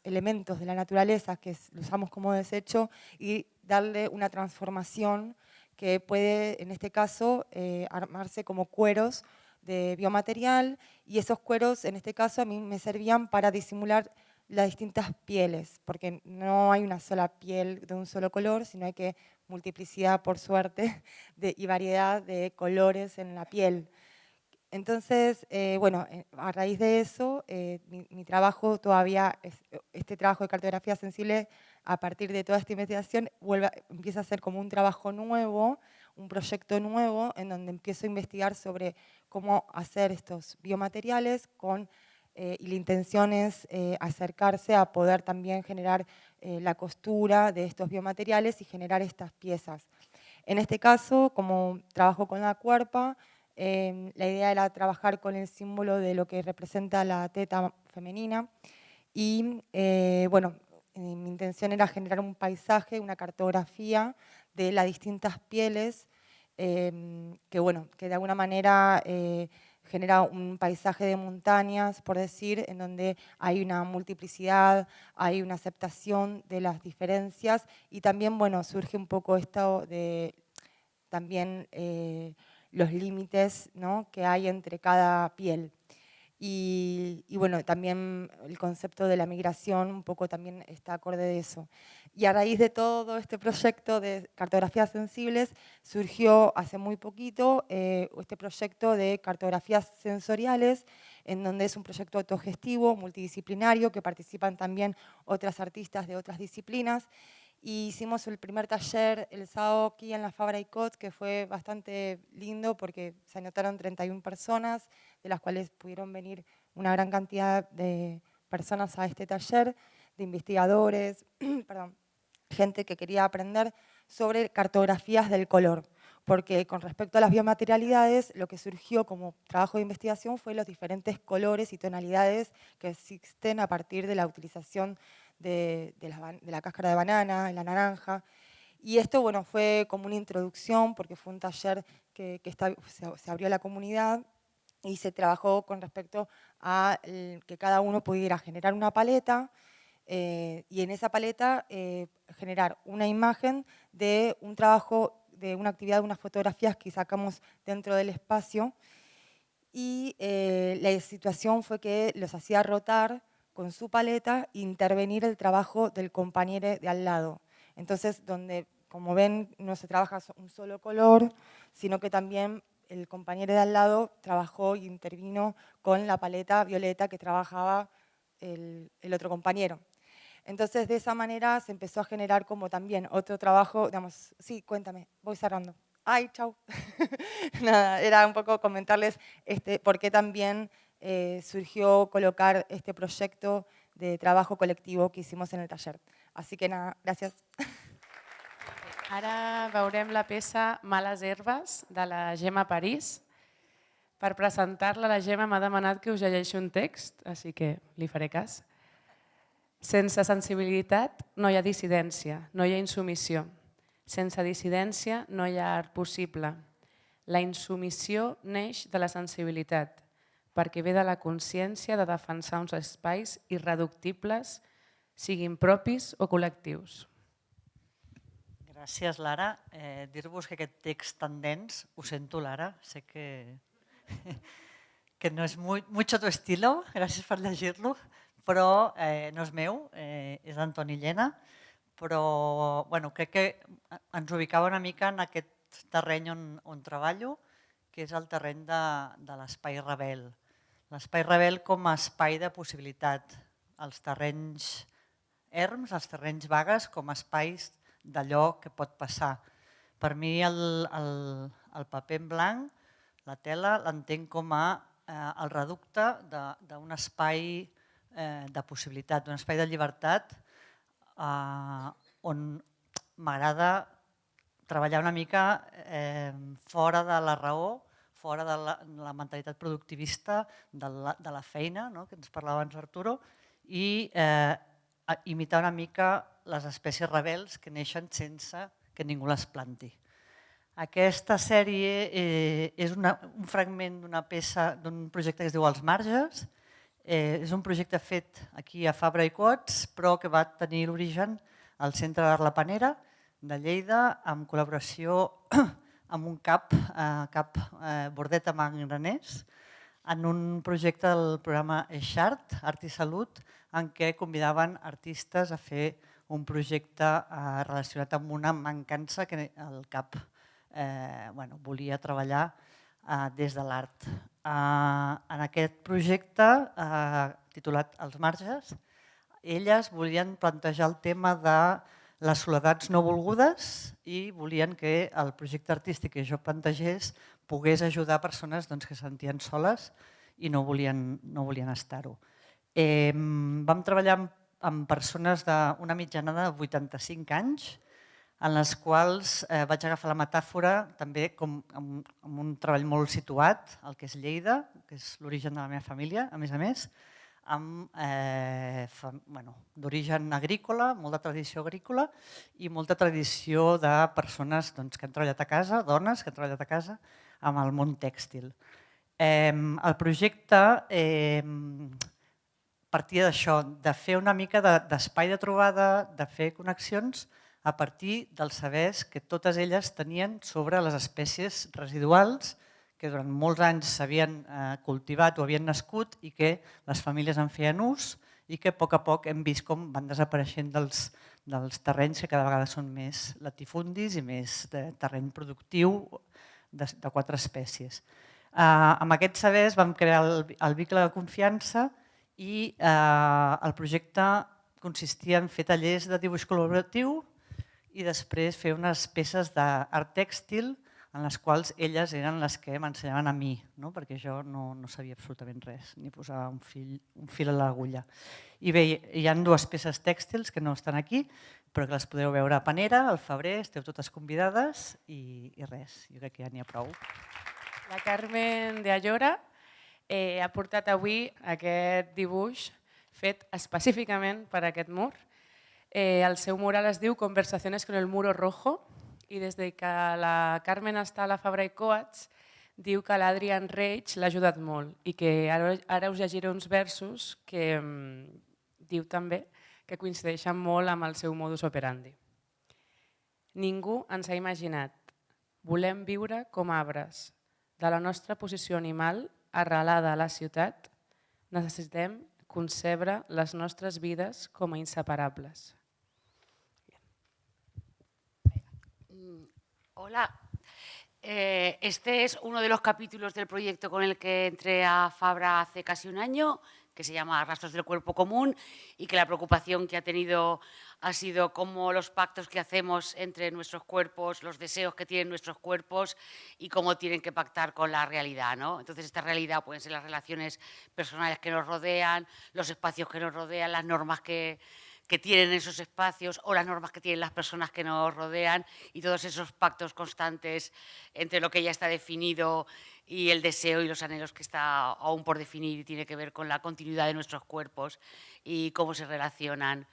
elementos de la naturaleza que los usamos como desecho y darle una transformación que puede, en este caso, armarse como cueros de biomaterial, y esos cueros, en este caso, a mí me servían para disimular las distintas pieles, porque no hay una sola piel de un solo color, sino hay que multiplicidad, por suerte, y variedad de colores en la piel. Entonces, a raíz de eso, mi trabajo todavía, este trabajo de cartografía sensible, a partir de toda esta investigación, empieza a ser como un trabajo nuevo, un proyecto nuevo, en donde empiezo a investigar sobre cómo hacer estos biomateriales y la intención es acercarse a poder también generar la costura de estos biomateriales y generar estas piezas. En este caso, como trabajo con la cuerpa, la idea era trabajar con el símbolo de lo que representa la teta femenina y, mi intención era generar un paisaje, una cartografía de las distintas pieles que de alguna manera genera un paisaje de montañas, por decir, en donde hay una multiplicidad, hay una aceptación de las diferencias y también, surge un poco esto de también los límites, ¿no?, que hay entre cada piel. Y también el concepto de la migración un poco también está acorde de eso. Y a raíz de todo este proyecto de cartografías sensibles surgió hace muy poquito este proyecto de cartografías sensoriales, en donde es un proyecto autogestivo, multidisciplinario, que participan también otras artistas de otras disciplinas. Y hicimos el primer taller el sábado aquí en la Fabra y Cot, que fue bastante lindo porque se anotaron 31 personas, de las cuales pudieron venir una gran cantidad de personas a este taller, de investigadores, gente que quería aprender sobre cartografías del color. Porque con respecto a las biomaterialidades, lo que surgió como trabajo de investigación fue los diferentes colores y tonalidades que existen a partir de la utilización de la cáscara de banana, de la naranja. Y esto fue como una introducción, porque fue un taller que se abrió a la comunidad y se trabajó con respecto a que cada uno pudiera generar una paleta y en esa paleta generar una imagen de un trabajo, de una actividad, de unas fotografías que sacamos dentro del espacio. Y la situación fue que los hacía rotar con su paleta e intervenir el trabajo del compañero de al lado. Entonces, donde, como ven, no se trabaja un solo color, sino que también el compañero de al lado trabajó y intervino con la paleta violeta que trabajaba el otro compañero. Entonces, de esa manera se empezó a generar como también otro trabajo, digamos, sí, cuéntame, voy cerrando. Ay, chau. Nada, era un poco comentarles por qué también surgió colocar este proyecto de trabajo colectivo que hicimos en el taller. Así que nada, gracias. Ara veurem la peça Males herbes, de la Gemma París. Per presentar-la, la Gemma m'ha demanat que us llegeixi un text, així que li faré cas. Sense sensibilitat no hi ha dissidència, no hi ha insumissió. Sense dissidència no hi ha art possible. La insumissió neix de la sensibilitat, perquè ve de la consciència de defensar uns espais irreductibles, siguin propis o col·lectius. Gràcies, Lara. Dir-vos que aquest text tan dens, ho sento, Lara, sé que no és mucho tu estilo, gràcies per llegir-lo, però no és meu, és d'Antoni Llena, però crec que ens ubicava una mica en aquest terreny on treballo, que és el terreny de l'espai rebel. L'espai rebel com a espai de possibilitat, els terrenys erms, els terrenys vagues com a espais d'allò que pot passar. Per mi el paper en blanc, la tela, l'entenc com el reducte d'un espai de possibilitat, d'un espai de llibertat on m'agrada treballar una mica fora de la raó, fora de la mentalitat productivista de la feina, que ens parlava abans Arturo, i imitar una mica les espècies rebels que neixen sense que ningú les planti. Aquesta sèrie és un fragment d'una peça, d'un projecte que es diu Els Marges. És un projecte fet aquí a Fabra i Coats, però que va tenir l'origen al Centre d'Art La Panera de Lleida, en col·laboració amb un CAP Bordet a Mangraners, en un projecte del programa Eixart, Art i Salut, en què convidaven artistes a fer un projecte relacionat amb una mancança que el CAP volia treballar des de l'art. En aquest projecte, titulat Els Marges, elles volien plantejar el tema de les soledats no volgudes i volien que el projecte artístic que jo plantegés pogués ajudar persones que se sentien soles i no volien estar-ho. Vam treballar amb persones d'una mitjana de 85 anys, en les quals vaig agafar la metàfora també com amb un treball molt situat, el que és Lleida, que és l'origen de la meva família, a més, d'origen agrícola, molta tradició agrícola i molta tradició de persones que han treballat a casa, dones que han treballat a casa, amb el món tèxtil. El projecte partia d'això, de fer una mica d'espai de trobada, de fer connexions a partir dels sabers que totes elles tenien sobre les espècies residuals que durant molts anys s'havien cultivat o havien nascut i que les famílies en feien ús i que a poc hem vist com van desapareixent dels terrenys que cada vegada són més latifundis i més de terreny productiu de 4 espècies. Amb aquests sabers vam crear el vincle de confiança i el projecte consistia en fer tallers de dibuix col·laboratiu i després fer unes peces d'art tèxtil en les quals elles eren les que m'ensenyaven a mi, perquè jo no sabia absolutament res, ni posar un fil a l'agulla. I bé, hi ha 2 peces tèxtils que no estan aquí, però que les podeu veure a Panera, al febrer, esteu totes convidades i res, jo crec que ja n'hi ha prou. La Carmen de Allora ha portat avui aquest dibuix fet específicament per aquest mur. El seu mural es diu Conversaciones con el muro rojo i des que la Carmen està a la Fabra i Coats diu que l'Adrian Reich l'ha ajudat molt i que ara us llegiré uns versos que diu també que coincideixen molt amb el seu modus operandi. Ningú ens ha imaginat. Volem viure com arbres. De la nostra posició animal arrelada a la ciutat, necessitem concebre les nostres vides com a inseparables. Hola, este es uno de los capítulos del proyecto con el que entré a Fabra hace casi un año, que se llama Rastros del Cuerpo Común y que la preocupación que ha tenido ha sido cómo los pactos que hacemos entre nuestros cuerpos, los deseos que tienen nuestros cuerpos y cómo tienen que pactar con la realidad, ¿no? Entonces esta realidad pueden ser las relaciones personales que nos rodean, los espacios que nos rodean, las normas que tienen esos espacios o las normas que tienen las personas que nos rodean y todos esos pactos constantes entre lo que ya está definido y el deseo y los anhelos que está aún por definir y tiene que ver con la continuidad de nuestros cuerpos y cómo se relacionan.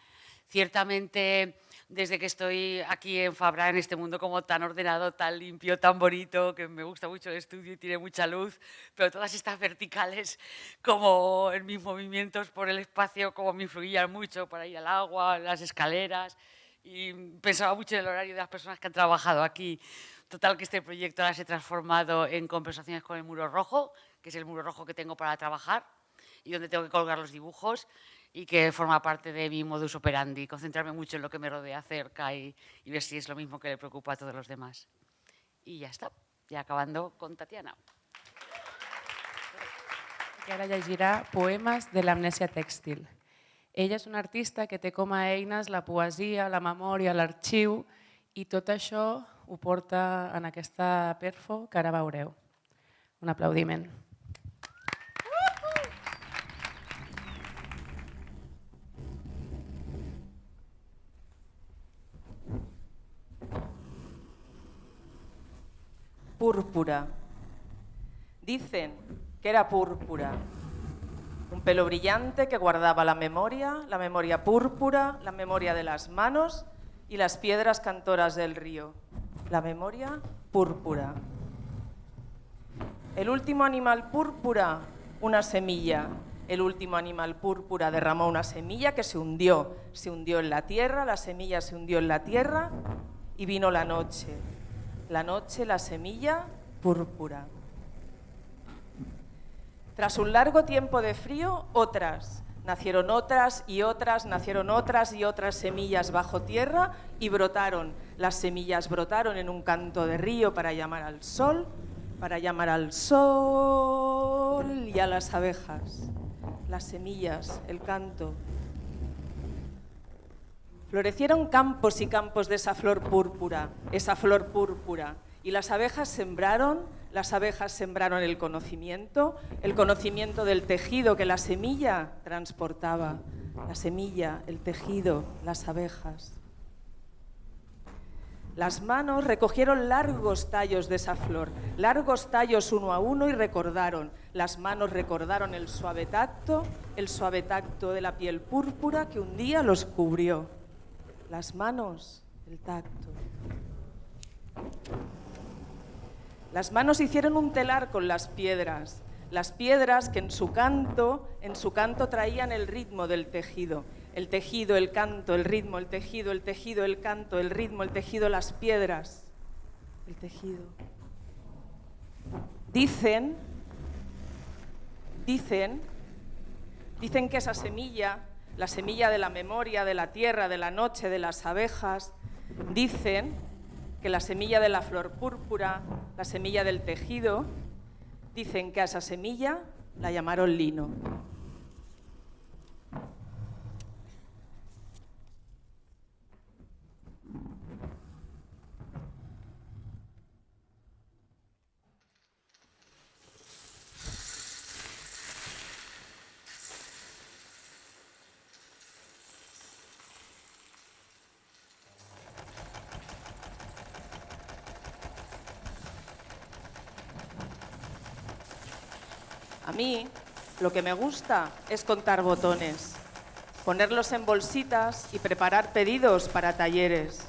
Ciertamente, desde que estoy aquí en Fabra, en este mundo como tan ordenado, tan limpio, tan bonito, que me gusta mucho el estudio y tiene mucha luz, pero todas estas verticales, como en mis movimientos por el espacio, como me influían mucho para ir al agua, las escaleras, y pensaba mucho en el horario de las personas que han trabajado aquí. Total, que este proyecto ahora se ha transformado en Conversaciones con el Muro Rojo, que es el muro rojo que tengo para trabajar y donde tengo que colgar los dibujos, y que forma parte de mi modus operandi, concentrarme mucho en lo que me rodea cerca y ver si es lo mismo que le preocupa a todos los demás. Y ya está, ya acabando con Tatiana. Que ara llegirà Poemes de l'amnèsia tèxtil. Ella és una artista que té com a eines la poesia, la memòria, l'arxiu i tot això ho porta en aquesta perfo que ara veureu. Un aplaudiment. púrpura. Dicen que era púrpura. Un pelo brillante que guardaba la memoria púrpura, la memoria de las manos y las piedras cantoras del río. La memoria púrpura. El último animal púrpura, una semilla. El último animal púrpura derramó una semilla que se hundió en la tierra, la semilla se hundió en la tierra y vino la noche, la semilla púrpura. Tras un largo tiempo de frío, nacieron otras y otras semillas bajo tierra y brotaron. Las semillas brotaron en un canto de río para llamar al sol y a las abejas. Las semillas, el canto. Florecieron campos y campos de esa flor púrpura, y las abejas sembraron el conocimiento del tejido que la semilla transportaba. La semilla, el tejido, las abejas. Las manos recogieron largos tallos de esa flor, largos tallos uno a uno y recordaron. Las manos recordaron el suave tacto de la piel púrpura que un día los cubrió. Las manos, el tacto. Las manos hicieron un telar con las piedras que en su canto traían el ritmo del tejido. El tejido, el canto, el ritmo, el tejido, el canto, el ritmo, el tejido, las piedras, el tejido. Dicen que esa semilla, la semilla de la memoria, de la tierra, de la noche, de las abejas, dicen que la semilla de la flor púrpura, la semilla del tejido, dicen que a esa semilla la llamaron lino. A mí lo que me gusta es contar botones, ponerlos en bolsitas y preparar pedidos para talleres,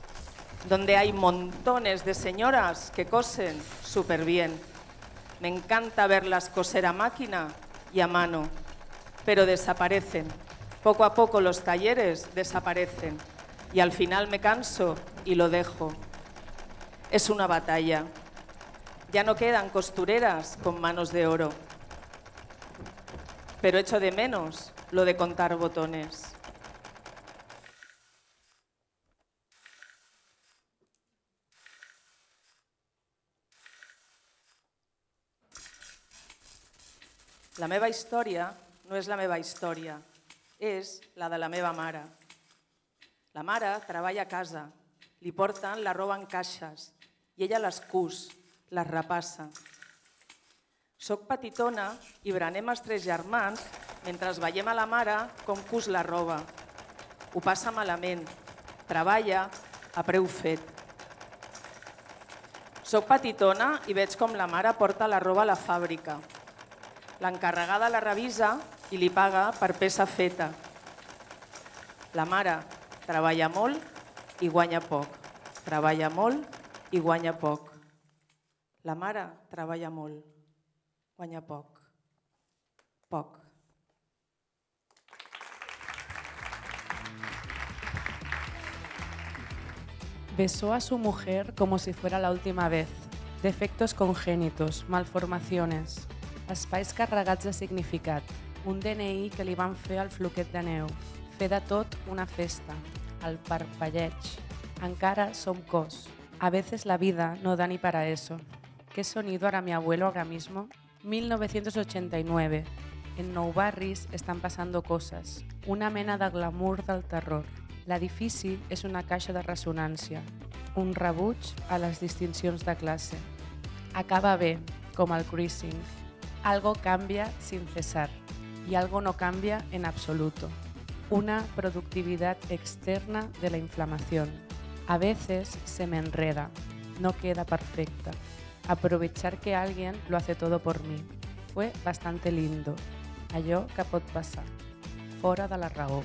donde hay montones de señoras que cosen súper bien. Me encanta verlas coser a máquina y a mano, pero desaparecen. Poco a poco los talleres desaparecen y al final me canso y lo dejo. Es una batalla. Ya no quedan costureras con manos de oro. Pero echo de menos lo de contar botones. La meva història no és la meva història, és la de la meva mare. La mare treballa a casa, li porten la roba en caixes i ella les cus, les repassa. Soc petitona i berenem els 3 germans mentre veiem a la mare com cus la roba. Ho passa malament, treballa a preu fet. Soc petitona i veig com la mare porta la roba a la fàbrica. L'encarregada la revisa i li paga per peça feta. La mare treballa molt i guanya poc. Treballa molt i guanya poc. La mare treballa molt. Guanya poc. Poc. Besó a su mujer como si fuera la última vez. Defectos congénitos, malformaciones, espais carregats de significat, un DNI que li van fer al floquet de neu, fer de tot una festa, el parpelleig. Encara som cos. A veces la vida no da ni para eso. ¿Qué sonido hará mi abuelo ahora mismo? 1989. En Nou Barris estan passant coses. Una mena de glamour del terror. L'edifici és una caixa de ressonància. Un rebuig a les distincions de classe. Acaba bé, com el cruising. Algo cambia sin cesar y algo no cambia en absoluto. Una productividad externa de la inflamación. A veces se me enreda, no queda perfecta. Aprovechar que alguien lo hace todo por mí. Fue bastante lindo. Allò que pot passar. Fora de la raó.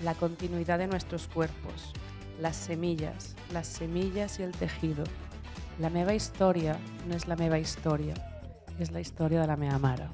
La continuidad de nuestros cuerpos. Las semillas y el tejido. La meva història no és la meva història, és la història de la meva mare.